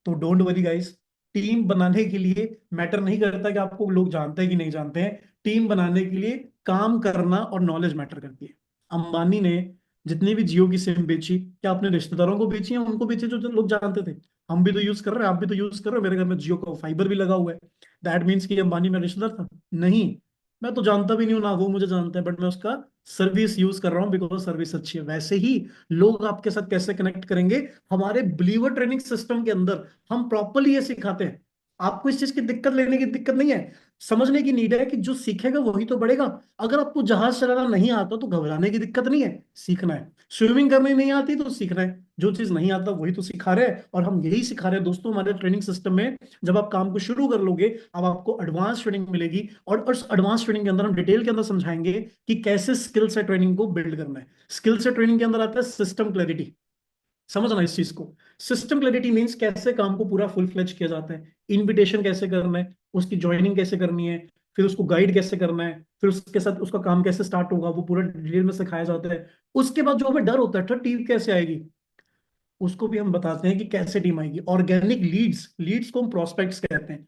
तो डोंट वरी गाइस, टीम बनाने के लिए मैटर नहीं करता कि आपको लोग जानते हैं कि नहीं जानते हैं। टीम बनाने के लिए काम करना और नॉलेज मैटर करती है। अंबानी ने जितनी भी जियो की सिम बेची, क्या अपने रिश्तेदारों को बेची है, उनको बेची जो जो लोग जानते थे? हम भी तो यूज कर रहे हैं, आप भी तो यूज कर रहे हो, मेरे घर में जियो का फाइबर भी लगा हुआ है। दैट मीन्स कि अंबानी में रिश्तेदार था? नहीं, मैं तो जानता भी नहीं हूं, ना वो मुझे जानता है, बट मैं उसका सर्विस यूज कर रहा हूँ बिकॉज सर्विस अच्छी है। वैसे ही लोग आपके साथ कैसे कनेक्ट करेंगे, हमारे बिलीवर ट्रेनिंग सिस्टम के अंदर हम प्रॉपरली ये सिखाते हैं। आपको इस चीज की दिक्कत लेने की दिक्कत नहीं है, समझने की नीड है कि जो सीखेगा वही तो बढ़ेगा। अगर आपको जहाज चलाना नहीं आता तो घबराने की दिक्कत नहीं है, सीखना है। स्विमिंग करनी नहीं आती तो सीखना है, जो चीज नहीं आता वही तो सिखा रहे हैं, और हम यही सिखा रहे हैं दोस्तों हमारे ट्रेनिंग सिस्टम में। जब आप काम को शुरू कर लोगे, अब आपको एडवांस ट्रेनिंग मिलेगी, और उस एडवांस ट्रेनिंग के अंदर हम डिटेल के अंदर समझाएंगे कि कैसे स्किल से ट्रेनिंग को बिल्ड करना है। स्किल से ट्रेनिंग के अंदर आता है सिस्टम क्लैरिटी। समझना इस चीज को। सिस्टम क्लैरिटी मींस कैसे काम को पूरा फुल फ्लेज किया जाता है, इनविटेशन कैसे करना है, उसकी ज्वाइनिंग कैसे करनी है, फिर उसको गाइड कैसे करना है, फिर उसके साथ उसका काम कैसे स्टार्ट होगा, वो पूरा डिटेल में सिखाया जाता है। उसके बाद जो हमें डर होता है था टीम कैसे आएगी, उसको भी हम बताते हैं कि कैसे टीम आएगी। ऑर्गेनिक लीड्स, लीड्स को हम प्रोस्पेक्ट्स कहते हैं।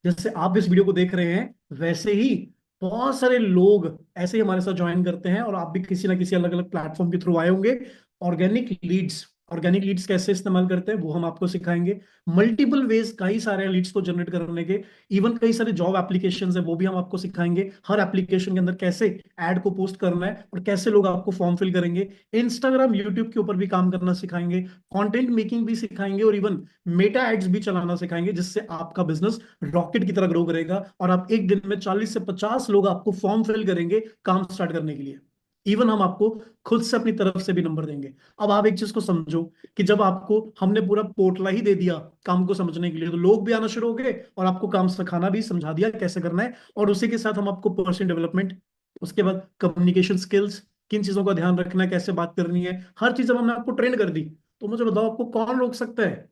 जैसे आप इस वीडियो को देख रहे हैं, वैसे ही बहुत सारे लोग ऐसे ही हमारे साथ ज्वाइन करते हैं, और आप भी किसी ना किसी अलग अलग प्लेटफॉर्म के थ्रू आए होंगे। ऑर्गेनिक लीड्स, ऑर्गेनिक लीड्स कैसे इस्तेमाल करते हैं वो हम आपको सिखाएंगे। मल्टीपल वेज, कई सारे लीड्स को जनरेट करने के। इवन कई सारे जॉब एप्लीकेशंस है वो भी हम आपको सिखाएंगे, हर एप्लीकेशन के अंदर कैसे ऐड को पोस्ट करना है और कैसे लोग आपको फॉर्म फिल करेंगे। इंस्टाग्राम यूट्यूब के ऊपर भी काम करना सिखाएंगे, कंटेंट मेकिंग भी सिखाएंगे, और इवन मेटा एड्स भी चलाना सिखाएंगे, जिससे आपका बिजनेस रॉकेट की तरह ग्रो करेगा, और आप एक दिन में 40 से 50 लोग आपको फॉर्म फिल करेंगे काम स्टार्ट करने के लिए। इवन हम आपको खुद से अपनी तरफ से भी नंबर देंगे। अब आप एक चीज को समझो कि जब आपको हमने पूरा पोर्टला ही दे दिया काम को समझने के लिए, तो लोग भी आना शुरू हो गए, और आपको काम सिखाना भी समझा दिया कैसे करना है, और उसी के साथ हम आपको पर्सनल डेवलपमेंट, उसके बाद कम्युनिकेशन स्किल्स, किन चीजों का ध्यान रखना है, कैसे बात करनी है, हर चीज जब हमने आपको ट्रेन कर दी, तो मुझे बताओ आपको कौन रोक सकता है?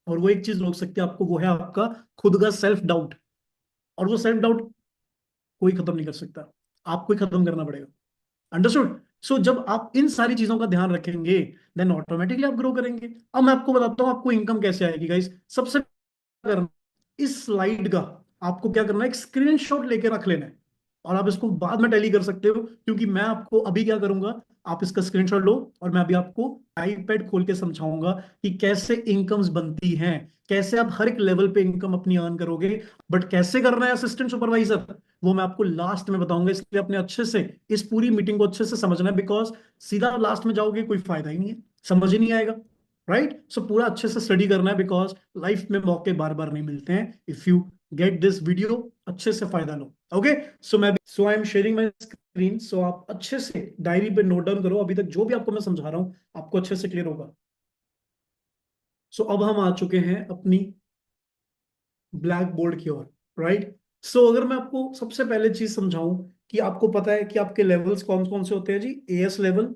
और वो एक चीज रोक सकती है आपको, वो है आपका खुद का सेल्फ डाउट। और वो सेल्फ डाउट कोई खत्म नहीं कर सकता, आपको ही खत्म करना पड़ेगा। अंडरस्टूड? सो जब आप इन सारी चीजों का ध्यान रखेंगे, देन ऑटोमेटिकली आप ग्रो करेंगे। अब मैं आपको बताता हूँ आपको इनकम कैसे आएगी गाइस। सबसे करना, इस स्लाइड का आपको क्या करना है, एक स्क्रीनशॉट लेके रख लेना है, और आप इसको बाद में टैली कर सकते हो, क्योंकि मैं आपको अभी क्या करूंगा, आप इसका स्क्रीनशॉट लो, और मैं अभी आपको आईपैड खोल के समझाऊंगा कि कैसे इनकम्स बनती हैं, कैसे आप हर एक लेवल पे इनकम अपनी अर्न करोगे। बट कैसे करना है असिस्टेंट सुपरवाइजर, वो मैं आपको लास्ट में बताऊंगा, इसलिए अपने अच्छे से इस पूरी मीटिंग को अच्छे से समझना है, बिकॉज सीधा लास्ट में जाओगे कोई फायदा ही नहीं है, समझ ही नहीं आएगा। राइट? सो पूरा अच्छे से स्टडी करना है, बिकॉज लाइफ में मौके बार बार नहीं मिलते हैं। If you get this video, अच्छे से फायदा लो। Okay? So I am sharing my screen, so आप अच्छे से डायरी पे नोट डाउन करो, अभी तक जो भी आपको मैं समझा रहा हूं आपको अच्छे से क्लियर होगा। सो अब हम आ चुके हैं अपनी ब्लैक बोर्ड की ओर। राइट? सो अगर मैं आपको सबसे पहले चीज समझाऊं, कि आपको पता है कि आपके लेवल्स कौन कौन से होते हैं जी, A S level,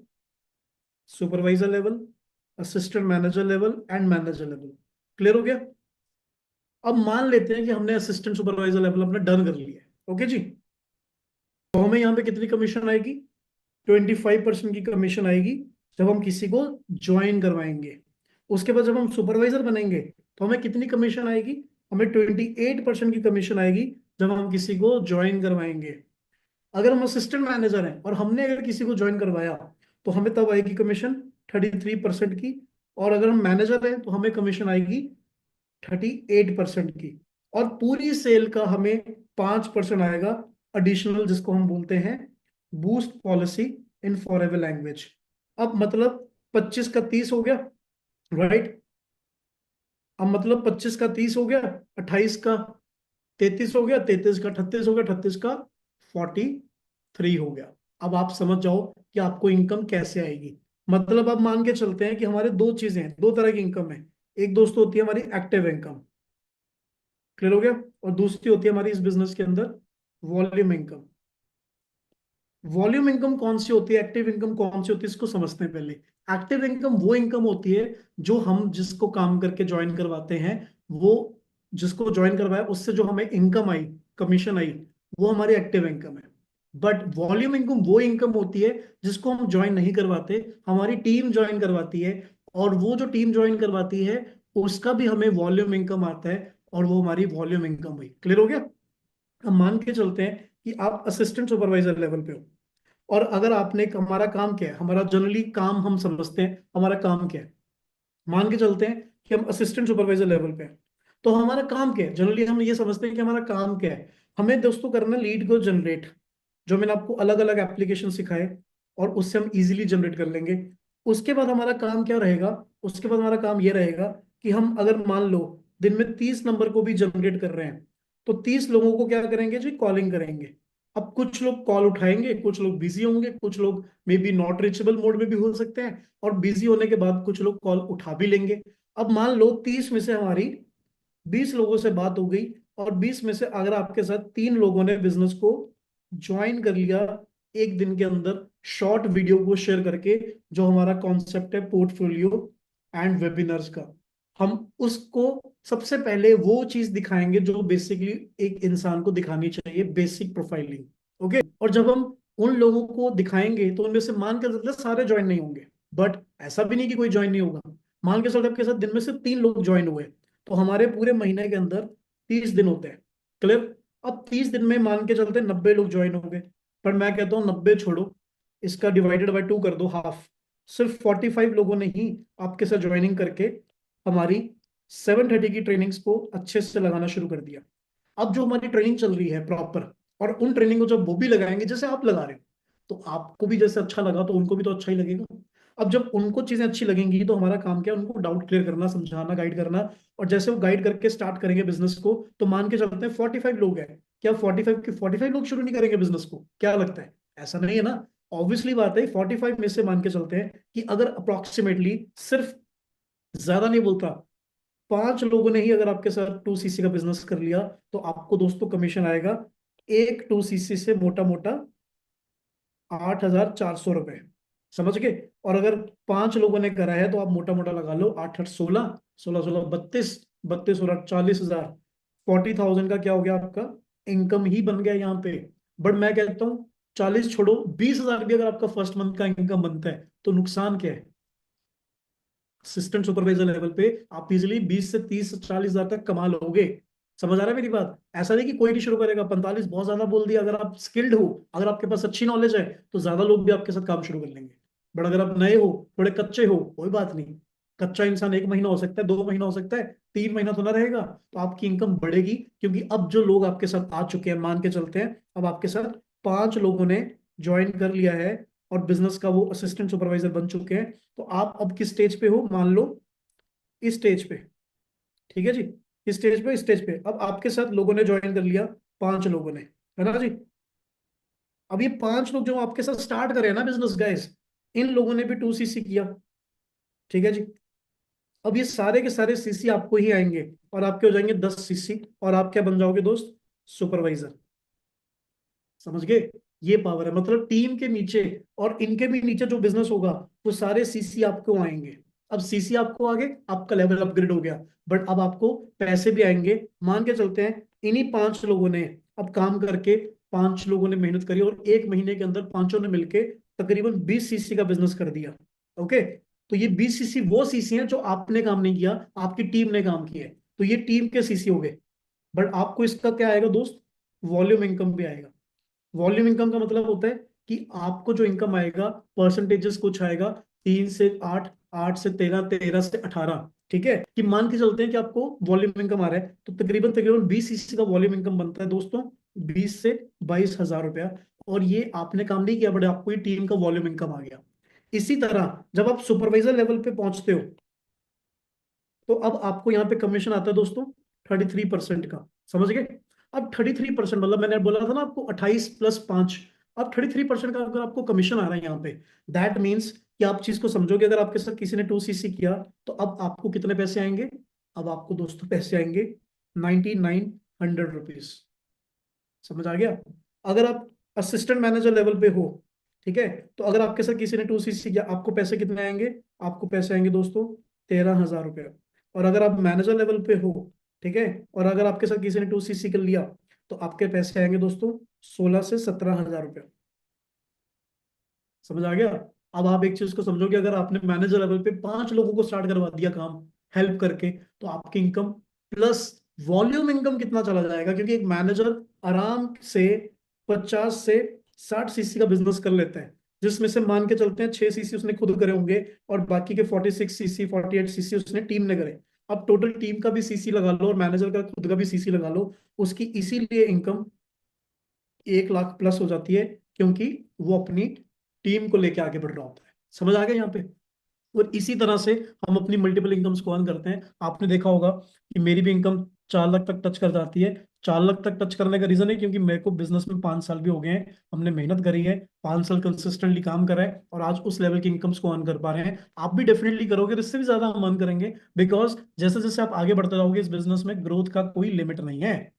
supervisor level, assistant manager level and manager level. Clear हो गया? अब मान लेते हैं कि हमने असिस्टेंट सुपरवाइजर लेवल अपना डन कर लिया है। ओके जी? तो हमें यहाँ पे कितनी कमीशन आएगी? 25% की कमीशन आएगी जब हम किसी को ज्वाइन करवाएंगे। उसके बाद जब हम सुपरवाइजर बनेंगे, तो हमें कितनी कमीशन आएगी? हमें 28% की कमीशन आएगी जब हम किसी को ज्वाइन करवाएंगे। अगर हम असिस्टेंट मैनेजर हैं और हमने अगर किसी को ज्वाइन करवाया, तो हमें तब आएगी कमीशन 33% की। और अगर हम मैनेजर हैं तो हमें कमीशन आएगी 38% की। और पूरी सेल का हमें 5% आएगा एडिशनल, जिसको हम बोलते हैं boost policy in forever language. अब मतलब 25 का 30 हो गया। राइट? अब मतलब 25 का 30 हो गया, 28 का 33 हो गया, 33 का 38 हो गया, 38 का 43 हो गया। अब आप समझ जाओ कि आपको इनकम कैसे आएगी। मतलब अब मान के चलते हैं कि हमारे दो चीजें हैं, दो तरह की इनकम है। एक दोस्त होती है हमारी एक्टिव इनकम। क्लियर हो गया? और दूसरी होती है हमारी इस बिजनेस के अंदर वॉल्यूम इनकम। वॉल्यूम इनकम कौन सी होती है, एक्टिव इनकम कौन सी होती है, इसको समझते हैं पहले। एक्टिव इनकम वो इनकम होती है जो हम जिसको काम करके ज्वाइन करवाते हैं, वो जिसको ज्वाइन करवाया उससे जो हमें इनकम आई, कमीशन आई, वो हमारी एक्टिव इनकम है। बट वॉल्यूम इनकम वो इनकम होती है जिसको हम ज्वाइन नहीं करवाते, हमारी टीम ज्वाइन करवाती है, और वो जो टीम ज्वाइन करवाती है उसका भी हमें वॉल्यूम इनकम आता है, और वो हमारी वॉल्यूम इनकम हुई। क्लियर हो गया? अब मान के चलते हैं कि आप असिस्टेंट सुपरवाइजर लेवल पे हो, और अगर आपने हमारा काम क्या है, हमारा जनरली काम हम समझते हैं हमारा काम क्या है। मान के चलते हैं कि हम असिस्टेंट सुपरवाइजर लेवल पे हैं। तो हमारा काम क्या है, जनरली हम ये समझते हैं कि हमारा काम क्या है। हमें दोस्तों करना लीड को जनरेट, जो मैंने आपको अलग अलग एप्लीकेशन सिखाए, और उससे हम इजीली जनरेट कर लेंगे। उसके बाद हमारा काम क्या रहेगा, उसके बाद हमारा काम ये रहेगा कि हम अगर मान लो दिन में 30 नंबर को भी जनरेट कर रहे हैं, तो 30 लोगों को क्या करेंगे जी, कॉलिंग करेंगे। अब कुछ लोग कॉल उठाएंगे, कुछ लोग बिजी होंगे, कुछ लोग may be not reachable mode में भी हो सकते हैं, और बिजी होने के बाद कुछ लोग कॉल उठा भी लेंगे। अब मान लो 30 में से हमारी 20 लोगों से बात हो गई, और 20 में से अगर आपके साथ 3 लोगों ने बिजनेस को ज्वाइन कर लिया एक दिन के अंदर, शॉर्ट वीडियो को शेयर करके, जो हमारा कॉन्सेप्ट है पोर्टफोलियो एंड वेबिनार्स का, हम उसको सबसे पहले वो चीज दिखाएंगे जो बेसिकली एक इंसान को दिखानी चाहिए, बेसिक प्रोफाइलिंग। ओके, और जब हम उन लोगों को दिखाएंगे तो उनमें से मान के चलते सारे ज्वाइन नहीं होंगे, बट ऐसा भी नहीं कि कोई ज्वाइन नहीं होगा। मान के चलते आपके साथ दिन में से 3 लोग ज्वाइन हुए, तो हमारे पूरे महीने के अंदर 30 दिन होते हैं। क्लियर। अब 30 दिन में मान के चलते 90 लोग ज्वाइन हो गए, पर मैं कहता हूँ 90 छोड़ो, इसका डिवाइडेड बाय 2 कर दो, हाफ। सिर्फ 45 लोगों ने ही आपके साथ ज्वाइनिंग करके हमारी 7:30 की ट्रेनिंग्स को अच्छे से लगाना शुरू कर दिया। अब जो हमारी ट्रेनिंग चल रही है प्रॉपर, और उन ट्रेनिंग को जब वो भी लगाएंगे जैसे आप लगा रहे हो, तो आपको भी जैसे अच्छा लगा तो उनको भी तो अच्छा ही लगेगा। अब जब उनको चीजें अच्छी लगेंगी तो हमारा काम क्या है, उनको डाउट क्लियर करना, समझाना, गाइड करना। और जैसे वो गाइड करके स्टार्ट करेंगे बिजनेस को, तो मान के चलते हैं 45 लोग हैं, क्या 45 लोग शुरू नहीं करेंगे बिजनेस को? क्या लगता है? ऐसा नहीं है ना। ऑब्वियसली बात है, 45 में से मान के चलते हैं कि अगर अप्रोक्सीमेटली, सिर्फ, ज्यादा नहीं बोलता, 5 लोगों ने ही अगर आपके साथ 2cc का बिजनेस कर लिया, तो आपको दोस्तों कमीशन आएगा एक 2cc से मोटा मोटा 8,400 रुपए। समझ गए? और अगर 5 लोगों ने करा है तो आप मोटा मोटा लगा लो, 8 8 16, 16 16 32, 32 और 40,000, 40,000 का क्या हो गया आपका, इनकम ही बन गया यहाँ पे। बट मैं कहता हूँ 40 छोड़ो, 20,000 भी अगर आपका फर्स्ट मंथ का इनकम बनता है तो नुकसान क्या है? असिस्टेंट सुपरवाइजर लेवल पे आप इजिली 20 से 30 से 40,000 तक कमा लोगे। समझ आ रहा है मेरी बात? ऐसा नहीं कि कोई नहीं शुरू करेगा, 45 बहुत ज्यादा बोल दिया। अगर आप स्किल्ड हो, अगर आपके पास अच्छी नॉलेज है, तो ज्यादा लोग भी आपके साथ काम शुरू कर लेंगे। बट अगर आप नए हो, थोड़े कच्चे हो, कोई बात नहीं। कच्चा इंसान 1 महीना हो सकता है, 2 महीना हो सकता है, 3 महीना तो ना रहेगा, तो आपकी इनकम बढ़ेगी। क्योंकि अब जो लोग आपके साथ आ चुके हैं, मान के चलते हैं अब आपके साथ 5 लोगों ने ज्वाइन कर लिया है, और बिजनेस का वो असिस्टेंट सुपरवाइजर बन चुके हैं। तो आप अब किस स्टेज पे हो, मान लो इस स्टेज पे। ठीक है जी, इस स्टेज पे अब आपके साथ लोगों ने ज्वाइन कर लिया, 5 लोगों ने, है ना जी। अब ये 5 लोग जो आपके साथ स्टार्ट करे ना बिजनेस गाइस, इन लोगों ने भी 2cc किया। ठीक है जी। अब ये सारे के सारे सीसी आपको ही आएंगे, और आपके हो जाएंगे 10cc, और आप क्या बन जाओगे दोस्त, सुपरवाइजर। समझ गए? ये पावर है, मतलब टीम के नीचे और इनके भी नीचे जो बिजनेस होगा, वो सारे सीसी आपको आएंगे। अब सीसी आपको आगे, आपका लेवल अपग्रेड हो गया। बट अब आपको पैसे भी आएंगे। मान के चलते हैं इन्हीं 5 लोगों ने अब काम करके, 5 लोगों ने मेहनत करी, और 1 महीने के अंदर पांचों ने मिलके तकरीबन 20cc का बिजनेस कर दिया। ओके, तो ये 20cc वो सीसी हैं जो आपने काम नहीं किया, आपकी टीम ने काम किया है। तो ये टीम के सीसी हो गए। बट आपको इसका क्या आएगा दोस्त, वॉल्यूम इनकम भी आएगा। वॉल्यूम इनकम का मतलब होता है कि आपको जो इनकम आएगा, परसेंटेजेस कुछ आएगा, 3 से 8, 8 से 13, 13 से 18। ठीक है, कि मान के चलते हैं कि आपको वॉल्यूम इनकम आ रहा है, तो तकरीबन तकरीबन 20cc का वॉल्यूम इनकम बनता है दोस्तों, 20 से 22 हजार रुपया। और ये आपने काम नहीं किया, बट आपको ये टीम का वॉल्यूम इनकम आ गया। इसी तरह जब आप सुपरवाइजर लेवल पे पहुंचते हो, तो अब आपको यहाँ पे कमीशन आता है दोस्तों 33% का। समझ गए? अब 33% मतलब मैंने बोला था ना आपको 28 + 5, अब 33% का अगर आपको कमीशन आ रहा है यहाँ पे, दैट मीन्स कि आप चीज को समझोगे, अगर आपके साथ किसी ने 2cc किया, तो अब आपको कितने पैसे आएंगे? अब आपको दोस्तों पैसे आएंगे 9,900 रुपीज। समझ आ गया? अगर आप असिस्टेंट मैनेजर लेवल पे हो, ठीक है, तो अगर आपके साथ किसी ने 2cc किया, आपको पैसे कितने आएंगे? आपको पैसे आएंगे दोस्तों 13,000 रुपया। और अगर आप मैनेजर लेवल पे हो, ठीक है, और अगर आपके साथ किसी ने 2cc कर लिया, तो आपके पैसे आएंगे दोस्तों 16 से 17 हजार रुपया। समझ आ गया? अब आप एक चीज को समझो कि अगर आपने मैनेजर लेवल पे 5 लोगों को स्टार्ट करवा दिया काम, हेल्प करके, तो आपकी इनकम प्लस वॉल्यूम इनकम कितना चला जाएगा, क्योंकि एक मैनेजर आराम से 50 से 60 cc का बिजनेस कर लेता है, जिसमें से मान के चलते हैं 6 cc उसने खुद करे होंगे, और बाकी के 46 cc 48 cc उसने टीम ने करे। अब टोटल टीम का भी सीसी लगा लो और मैनेजर का खुद का भी सीसी लगा लो, उसकी इसीलिए इनकम 1 लाख प्लस हो जाती है, क्योंकि वो अपनी टीम को लेके आगे बढ़ रहा होता है। समझ आ गया यहाँ पे? और इसी तरह से हम अपनी मल्टीपल इनकम्स को अर्न करते हैं। आपने देखा होगा कि मेरी भी इनकम 4 लाख तक टच कर जाती है। 4 लाख तक टच करने का रीजन है क्योंकि मेरे को बिजनेस में 5 साल भी हो गए हैं, हमने मेहनत करी है, 5 साल कंसिस्टेंटली काम करा है, और आज उस लेवल की इनकम्स को अर्न कर पा रहे हैं। आप भी डेफिनेटली करोगे तो इससे भी ज्यादा हम अर्न करेंगे, बिकॉज जैसे जैसे आप आगे बढ़ते जाओगे इस बिजनेस में ग्रोथ का कोई लिमिट नहीं है।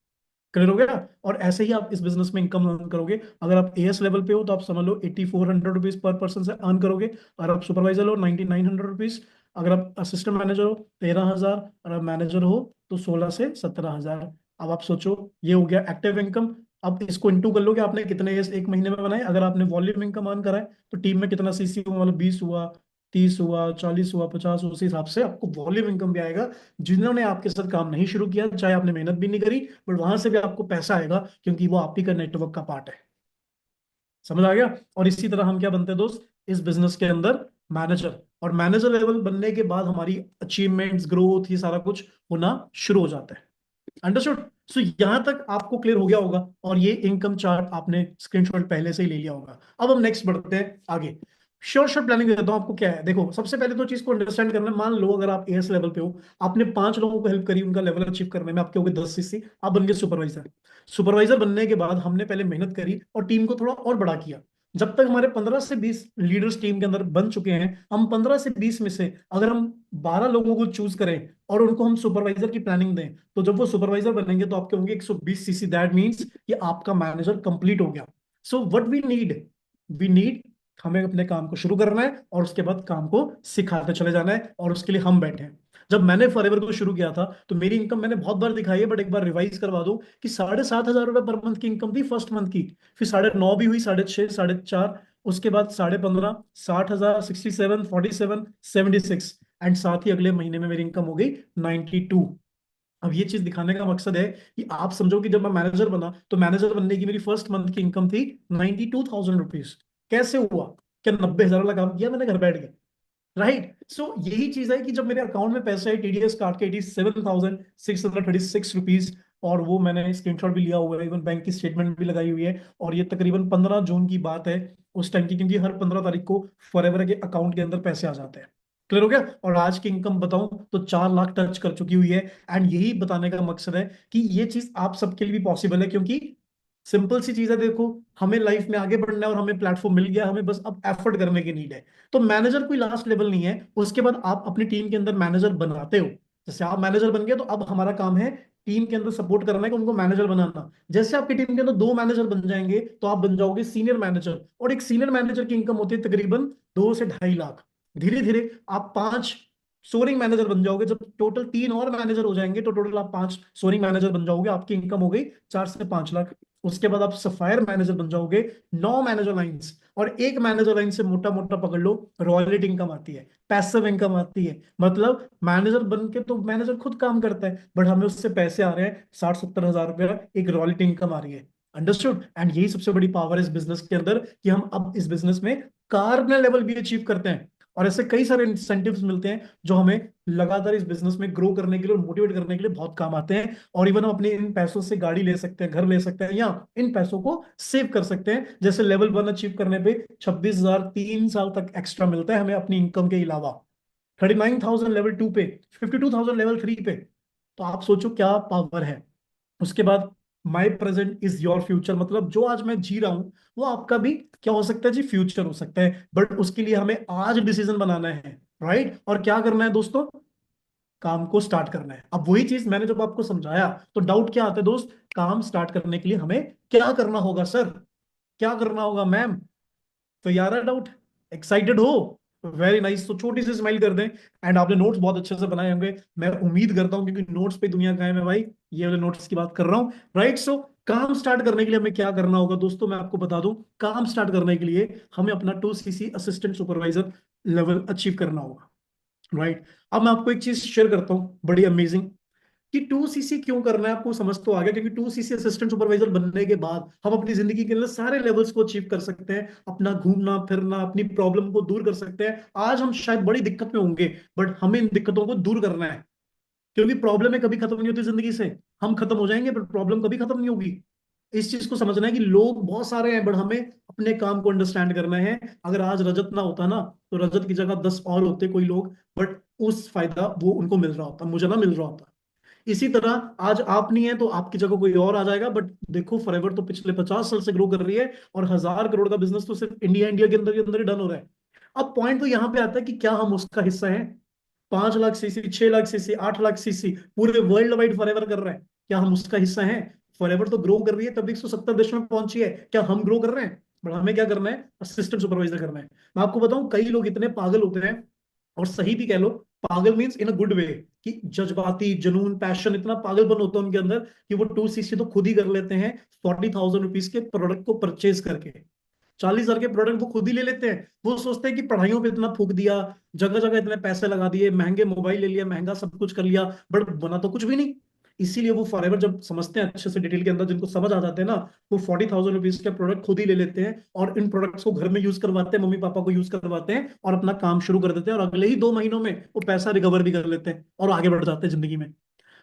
क्लियर हो गया? और ऐसे ही आप इस बिजनेस में इनकम अर्न करोगे। अगर आप एएस लेवल पे हो तो आप समझ लो 8400 रुपीज पर पर्सन से अर्न करोगे। और आप सुपरवाइजर हो 9900 रुपीज। अगर आप असिस्टेंट मैनेजर हो 13,000। और आप मैनेजर हो तो 16 से 17,000। अब आप सोचो, ये हो गया एक्टिव इनकम। अब इसको इंटू कर लो कि आपने कितने एएस एक महीने में बनाए। अगर आपने वॉल्यूम इनकम अर्न करा है तो टीम में कितना सीसी हुआ, मतलब 20 हुआ, 30 हुआ, 40 हुआ, 50, उसी हिसाब से आपको वॉल्यूम इनकम भी आएगा। जिन्होंने आपके साथ काम नहीं शुरू किया, चाहे आपने मेहनत भी नहीं करी, बट वहां से भी आपको पैसा आएगा, क्योंकि वो आप ही का नेटवर्क का पार्ट है। समझ आ गया? और इसी तरह हम क्या बनते हैं दोस्त इस बिजनेस के अंदर? मैनेजर। और मैनेजर लेवल बनने के बाद हमारी अचीवमेंट्स, ग्रोथ, ये सारा कुछ होना शुरू हो जाता है। अंडरस्टूड? सो यहां तक आपको क्लियर हो गया होगा, और ये इनकम चार्ट आपने स्क्रीनशॉट पहले से ही ले लिया होगा। अब हम नेक्स्ट बढ़ते हैं आगे। श्योर श्योर प्लानिंग देता हूं आपको। क्या है, देखो, सबसे पहले तो चीज को अंडरस्टैंड करना है। मान लो अगर आप एएस लेवल पे हो, आपने 5 लोगों को हेल्प करी उनका लेवल अचीव करने में, आपके हो गए 10 सीसी, आप बन गए सुपरवाइजर। सुपरवाइजर बनने के बाद हमने पहले मेहनत करी और टीम को थोड़ा और बड़ा किया। जब तक हमारे 15 से 20 लीडर्स टीम के अंदर बन चुके हैं, हम 15 से 20 में से अगर हम 12 लोगों को चूज करें और उनको हम सुपरवाइजर की प्लानिंग दें, तो जब वो सुपरवाइजर बनेंगे तो आपके होंगे 120 सीसी। दैट मीन्स कि आपका मैनेजर कंप्लीट हो गया। सो व्हाट वी नीड, हमें अपने काम को शुरू करना है और उसके बाद काम को सिखाते चले जाना है, और उसके लिए हम बैठे हैं। जब मैंने फॉरएवर को शुरू किया था तो मेरी इनकम मैंने बहुत बार दिखाई है, बट एक बार रिवाइज करवा दूं कि 7,500 रुपए पर मंथ की इनकम थी फर्स्ट मंथ की। फिर 9.5 भी हुई, 6.5, 4.5, उसके बाद 15.5, 60,000, 67, 47, 76, एंड साथ ही अगले महीने में मेरी इनकम हो गई 92। अब ये चीज दिखाने का मकसद है कि आप समझो कि जब मैं मैनेजर बना तो मैनेजर बनने की मेरी फर्स्ट मंथ की इनकम थी 92,000 रुपीज। कैसे हुआ? क्या 90,000 वाला काम किया मैंने घर बैठ के? राइट। सो यही चीज है कि जब मेरे अकाउंट में पैसे आए टीडीएस काट के 87,636 रुपीज, और वो मैंने स्क्रीनशॉट भी लिया हुआ है, इवन बैंक की स्टेटमेंट भी लगाई हुई है, और ये तकरीबन 15 जून की बात है उस टाइम की, क्योंकि हर 15 तारीख को फॉरएवर के अकाउंट के अंदर पैसे आ जाते हैं। क्लियर हो गया? और आज की इनकम बताऊं तो 4 लाख टच कर चुकी हुई है। एंड यही बताने का मकसद है कि ये चीज आप सबके लिए भी पॉसिबल है, क्योंकि सिंपल सी चीज है। देखो, हमें लाइफ में आगे बढ़ना है और हमें प्लेटफॉर्म मिल गया, हमें बस अब एफर्ट करने की नीड है। तो मैनेजर कोई लास्ट लेवल नहीं है, उसके बाद आप अपनी टीम के अंदर मैनेजर बनाते हो। जैसे आप मैनेजर बन गए तो अब हमारा काम है टीम के अंदर सपोर्ट करना है कि उनको मैनेजर बनाना। जैसे आपकी टीम के अंदर 2 मैनेजर बन जाएंगे तो आप बन जाओगे सीनियर मैनेजर, और एक सीनियर मैनेजर की इनकम होती है तकरीबन 2 से 2.5 लाख। धीरे धीरे आप 5 सोरिंग मैनेजर बन जाओगे। जब टोटल 3 और मैनेजर हो जाएंगे तो टोटल आप 5 सोरिंग मैनेजर बन जाओगे, आपकी इनकम हो गई 4 से 5 लाख। उसके बाद आप सफायर मैनेजर बन जाओगे, 9 मैनेजर लाइंस, और एक मैनेजर लाइन से मोटा मोटा पकड़ लो रॉयल्टी इनकम आती है, पैसिव इनकम आती है। मतलब मैनेजर बन के तो मैनेजर खुद काम करता है, बट हमें उससे पैसे आ रहे हैं 60-70 हजार रुपया, एक रॉयल्टी इनकम आ रही है। अंडरस्टूड? एंड यही सबसे बड़ी पावर है इस बिजनेस के अंदर, कि हम अब इस बिजनेस में कार्नर लेवल भी अचीव करते हैं। और ऐसे कई सारे इंसेंटिव्स मिलते हैं जो हमें लगातार इस बिजनेस में ग्रो करने के लिए और मोटिवेट करने के लिए बहुत काम आते हैं। और इवन हम अपने इन पैसों से गाड़ी ले सकते हैं, घर ले सकते हैं, या इन पैसों को सेव कर सकते हैं। जैसे लेवल 1 अचीव करने पे 26,000 3 साल तक एक्स्ट्रा मिलता है हमें अपनी इनकम के अलावा। 39,000 लेवल 2 पे, 52,000 लेवल 3 पे। तो आप सोचो क्या पावर है। उसके बाद my present is your future, मतलब जो आज मैं जी रहा हूं वो आपका भी क्या हो सकता है जी, फ्यूचर हो सकता है। बट उसके लिए हमें आज डिसीजन बनाना है। राइट? और क्या करना है दोस्तों? काम को स्टार्ट करना है। अब वही चीज मैंने जब आपको समझाया तो डाउट क्या आता है दोस्त? काम स्टार्ट करने के लिए हमें क्या करना होगा सर, क्या करना होगा मैम? तो यार डाउट, एक्साइटेड हो? Very nice. तो छोटी सी स्माइल कर दें। एंड आपने नोट्स बहुत अच्छे से बनाए होंगे, मैं उम्मीद करता हूं, क्योंकि नोट्स पे दुनिया कायम है भाई। ये वाले नोट्स की बात कर रहा हूं। राइट? सो काम स्टार्ट करने के लिए हमें क्या करना होगा दोस्तों, मैं आपको बता दूं। काम स्टार्ट करने के लिए हमें अपना 2 CC assistant supervisor level achieve करना होगा। राइट? अब मैं आपको एक चीज शेयर करता हूं बड़ी अमेजिंग, कि 2 सीसी क्यों करना है। आपको समझ तो आ गया, क्योंकि 2 सीसी असिस्टेंट सुपरवाइजर बनने के बाद हम अपनी जिंदगी के अंदर सारे लेवल्स को अचीव कर सकते हैं, अपना घूमना फिरना, अपनी प्रॉब्लम को दूर कर सकते हैं। आज हम शायद बड़ी दिक्कत में होंगे, बट हमें इन दिक्कतों को दूर करना है। क्योंकि प्रॉब्लम है कभी खत्म नहीं होती जिंदगी से। हम खत्म हो जाएंगे पर प्रॉब्लम कभी खत्म नहीं होगी। इस चीज को समझना है कि लोग बहुत सारे हैं, बट हमें अपने काम को अंडरस्टैंड करना है। अगर आज रजत ना होता ना, तो रजत की जगह 10 और होते कोई लोग, बट उस फायदा वो उनको मिल रहा होता, मुझे ना मिल रहा होता। इसी तरह आज आप नहीं है तो आपकी जगह कोई और आ जाएगा। बट देखो फॉरएवर तो पिछले 50 साल से ग्रो कर रही है, और 1,000 करोड़ का बिजनेस तो सिर्फ इंडिया इंडिया के अंदर ही डन हो रहा है। अब पॉइंट तो यहाँ पे आता है कि क्या हम उसका हिस्सा है? 5 lakh CC, 6 lakh CC, 8 lakh CC पूरे वर्ल्ड वाइड फॉरएवर कर रहा है, क्या हम उसका हिस्सा है? फॉरएवर तो ग्रो कर रही है, तब 170 देशों में पहुंची है, क्या हम ग्रो कर रहे हैं? बट हमें क्या करना है? असिस्टेंट सुपरवाइजर करना है। मैं आपको बताऊं, कई लोग इतने पागल होते हैं, और सही भी कह लो, पागल means in a good way, कि जज्बाती जुनून पैशन, इतना पागलपन होता है उनके अंदर कि वो 2 सीसी तो खुद ही कर लेते हैं 40,000 रुपीज के प्रोडक्ट को परचेज करके। 40,000 के प्रोडक्ट वो खुद ही ले लेते हैं। वो सोचते हैं कि पढ़ाइयों पे इतना फूक दिया, जगह जगह इतने पैसे लगा दिए, महंगे मोबाइल ले लिया, महंगा सब कुछ कर लिया, बट बना तो कुछ भी नहीं। इसीलिए वो फॉरएवर जब समझते हैं अच्छे से डिटेल के अंदर, जिनको समझ आ जाते हैं ना, वो 40,000 रुपीज के प्रोडक्ट खुद ही ले लेते हैं, और इन प्रोडक्ट्स को घर में यूज करवाते हैं, मम्मी पापा को यूज करवाते हैं, और अपना काम शुरू कर देते हैं, और अगले ही 2 महीनों में वो पैसा रिकवर भी कर लेते हैं और आगे बढ़ जाते हैं जिंदगी में।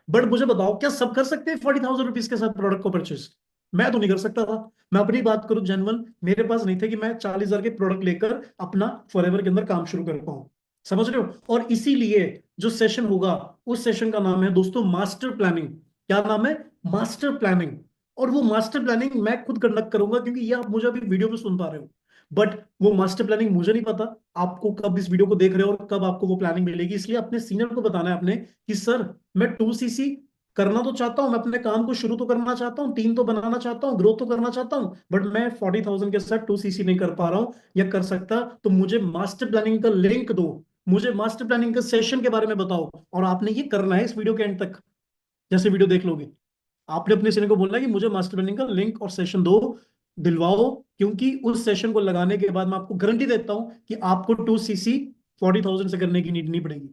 बट मुझे बताओ, क्या सब कर सकते हैं 40,000 रुपीज के साथ प्रोडक्ट को परचेज? मैं तो नहीं कर सकता था। मैं अपनी बात करूं जेनवन, मेरे पास नहीं थे कि मैं 40,000 के प्रोडक्ट लेकर अपना फॉरएवर के अंदर काम शुरू कर पाऊं। समझ रहे हो? और इसीलिए जो सेशन होगा, उस सेशन का नाम है दोस्तों मास्टर प्लानिंग। क्या नाम है? Master planning. और वो मास्टर प्लानिंग मैं खुद कंडक्ट करूंगा, क्योंकि ये आप मुझे अभी वीडियो में सुन पा रहे हो, बट वो मास्टर प्लानिंग मुझे नहीं पता आपको कब इस वीडियो को देख रहे हो और कब आपको वो प्लानिंग मिलेगी। इसलिए अपने सीनियर को बताना है आपने कि सर, मैं 2 सीसी करना तो चाहता हूं, मैं अपने काम को शुरू तो करना चाहता हूं, टीम तो बनाना चाहता हूं, ग्रोथ तो करना चाहता हूं, बट मैं 40,000 के साथ 2 सीसी नहीं कर पा रहा हूं या कर सकता। तो मुझे मास्टर प्लानिंग का लिंक दो, मुझे मास्टर प्लानिंग के सेशन के बारे में बताओ, और आपने ये करना है इस वीडियो के एंड तक। जैसे वीडियो देख लोगे, आपने अपने सीनियर को बोलना है कि मुझे मास्टर प्लानिंग का लिंक और सेशन दो, दिलवाओ। क्योंकि उस सेशन को लगाने के बाद मैं आपको गारंटी देता हूं कि आपको 2 सीसी 40,000 से करने की नीड नहीं पड़ेगी।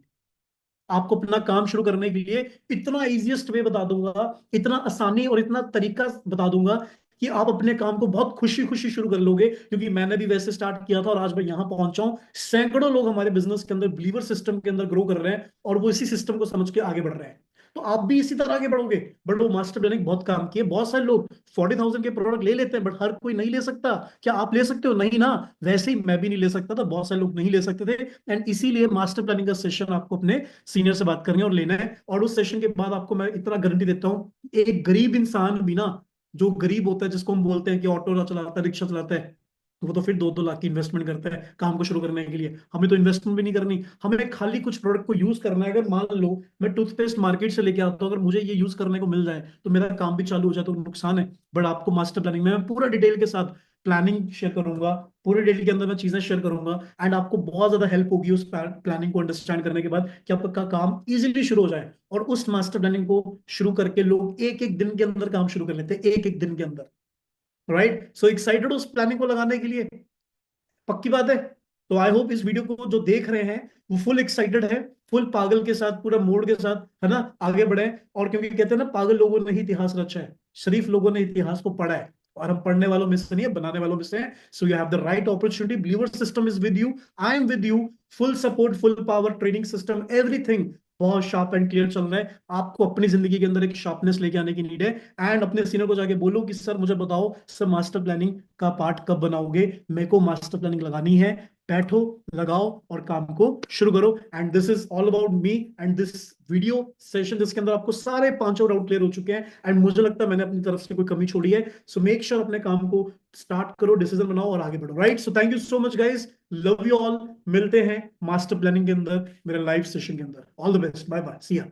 आपको अपना काम शुरू करने के लिए इतना इजीएस्ट वे बता दूंगा, इतना आसानी और इतना तरीका बता दूंगा, कि आप अपने काम को बहुत खुशी खुशी शुरू कर लोगे। क्योंकि मैंने भी वैसे स्टार्ट किया था, और आज मैं यहां पहुंचा हूं। सैकड़ों लोग हमारे बिजनेस के अंदर बिलीवर सिस्टम के अंदर ग्रो कर रहे हैं, और वो इसी सिस्टम को समझ के आगे बढ़ रहे हैं। तो आप भी इसी तरह आगे बढ़ोगे। बट वो मास्टर प्लानिंग बहुत काम की है। बहुत सारे लोग 40,000 के प्रोडक्ट ले लेते हैं, बट हर कोई नहीं ले सकता। क्या आप ले सकते हो? नहीं ना। वैसे ही मैं भी नहीं ले सकता था, बहुत सारे लोग नहीं ले सकते थे। एंड इसीलिए मास्टर प्लानिंग का सेशन आपको अपने सीनियर से बात करनी है और लेना है। और उस सेशन के बाद आपको मैं इतना गारंटी देता हूँ, एक गरीब इंसान भी ना, जो गरीब होता है, जिसको हम बोलते हैं कि ऑटो चलाता है, रिक्शा चलाता है, तो वो तो फिर 2-2 लाख की इन्वेस्टमेंट करता है काम को शुरू करने के लिए। हमें तो इन्वेस्टमेंट भी नहीं करनी, हमें खाली कुछ प्रोडक्ट को यूज करना है। अगर मान लो मैं टूथपेस्ट मार्केट से लेके आता हूँ, अगर मुझे ये यूज करने को मिल जाए तो मेरा काम भी चालू हो जाए, तो नुकसान है। बट आपको मास्टर प्लानिंग में मैं पूरा डिटेल के साथ प्लानिंग शेयर करूंगा, पूरे डिटेल के अंदर मैं चीजें शेयर करूंगा, एंड आपको बहुत ज्यादा हेल्प होगी उस प्लानिंग को अंडरस्टैंड करने के बाद, कि आपका काम इजीली शुरू हो जाए। और उस मास्टर प्लानिंग को शुरू करके लोग एक एक दिन के अंदर काम शुरू कर लेते हैं, एक एक दिन के अंदर। राइट? सो एक्साइटेड उस प्लानिंग को लगाने के लिए? पक्की बात है? तो आई होप इस वीडियो को जो देख रहे हैं वो फुल एक्साइटेड है, फुल पागल के साथ, पूरा मूड के साथ, है ना, आगे बढ़े। और क्योंकि कहते हैं ना, पागल लोगों ने ही इतिहास रचा है, शरीफ लोगों ने इतिहास को पढ़ा है, और हम पढ़ने वालों में से नहीं है, बनाने वालों में से हैं। So you have the right opportunity, believer system is with you, I am with you, full support, full power, training system, everything बहुत शार्प एंड क्लियर चल रहा है। आपको अपनी जिंदगी के अंदर एक शार्पनेस लेके आने की नीड है। एंड अपने सीनियर को जाके बोलो कि सर मुझे बताओ, सर मास्टर प्लानिंग का पार्ट कब बनाओगे? मेरे को मास्टर प्लानिंग लगानी है। बैठो, लगाओ और काम को शुरू करो। And this is all about me and this video session, जिसके अंदर आपको सारे पांचों डाउट क्लियर हो चुके हैं। एंड मुझे लगता है मैंने अपनी तरफ से कोई कमी छोड़ी है। सो मेक श्योर अपने काम को स्टार्ट करो, डिसीजन बनाओ और आगे बढ़ो। Right? So thank you so much guys, love you all. मिलते हैं मास्टर प्लानिंग के अंदर, मेरे लाइव सेशन के अंदर। All the best, bye bye, see या।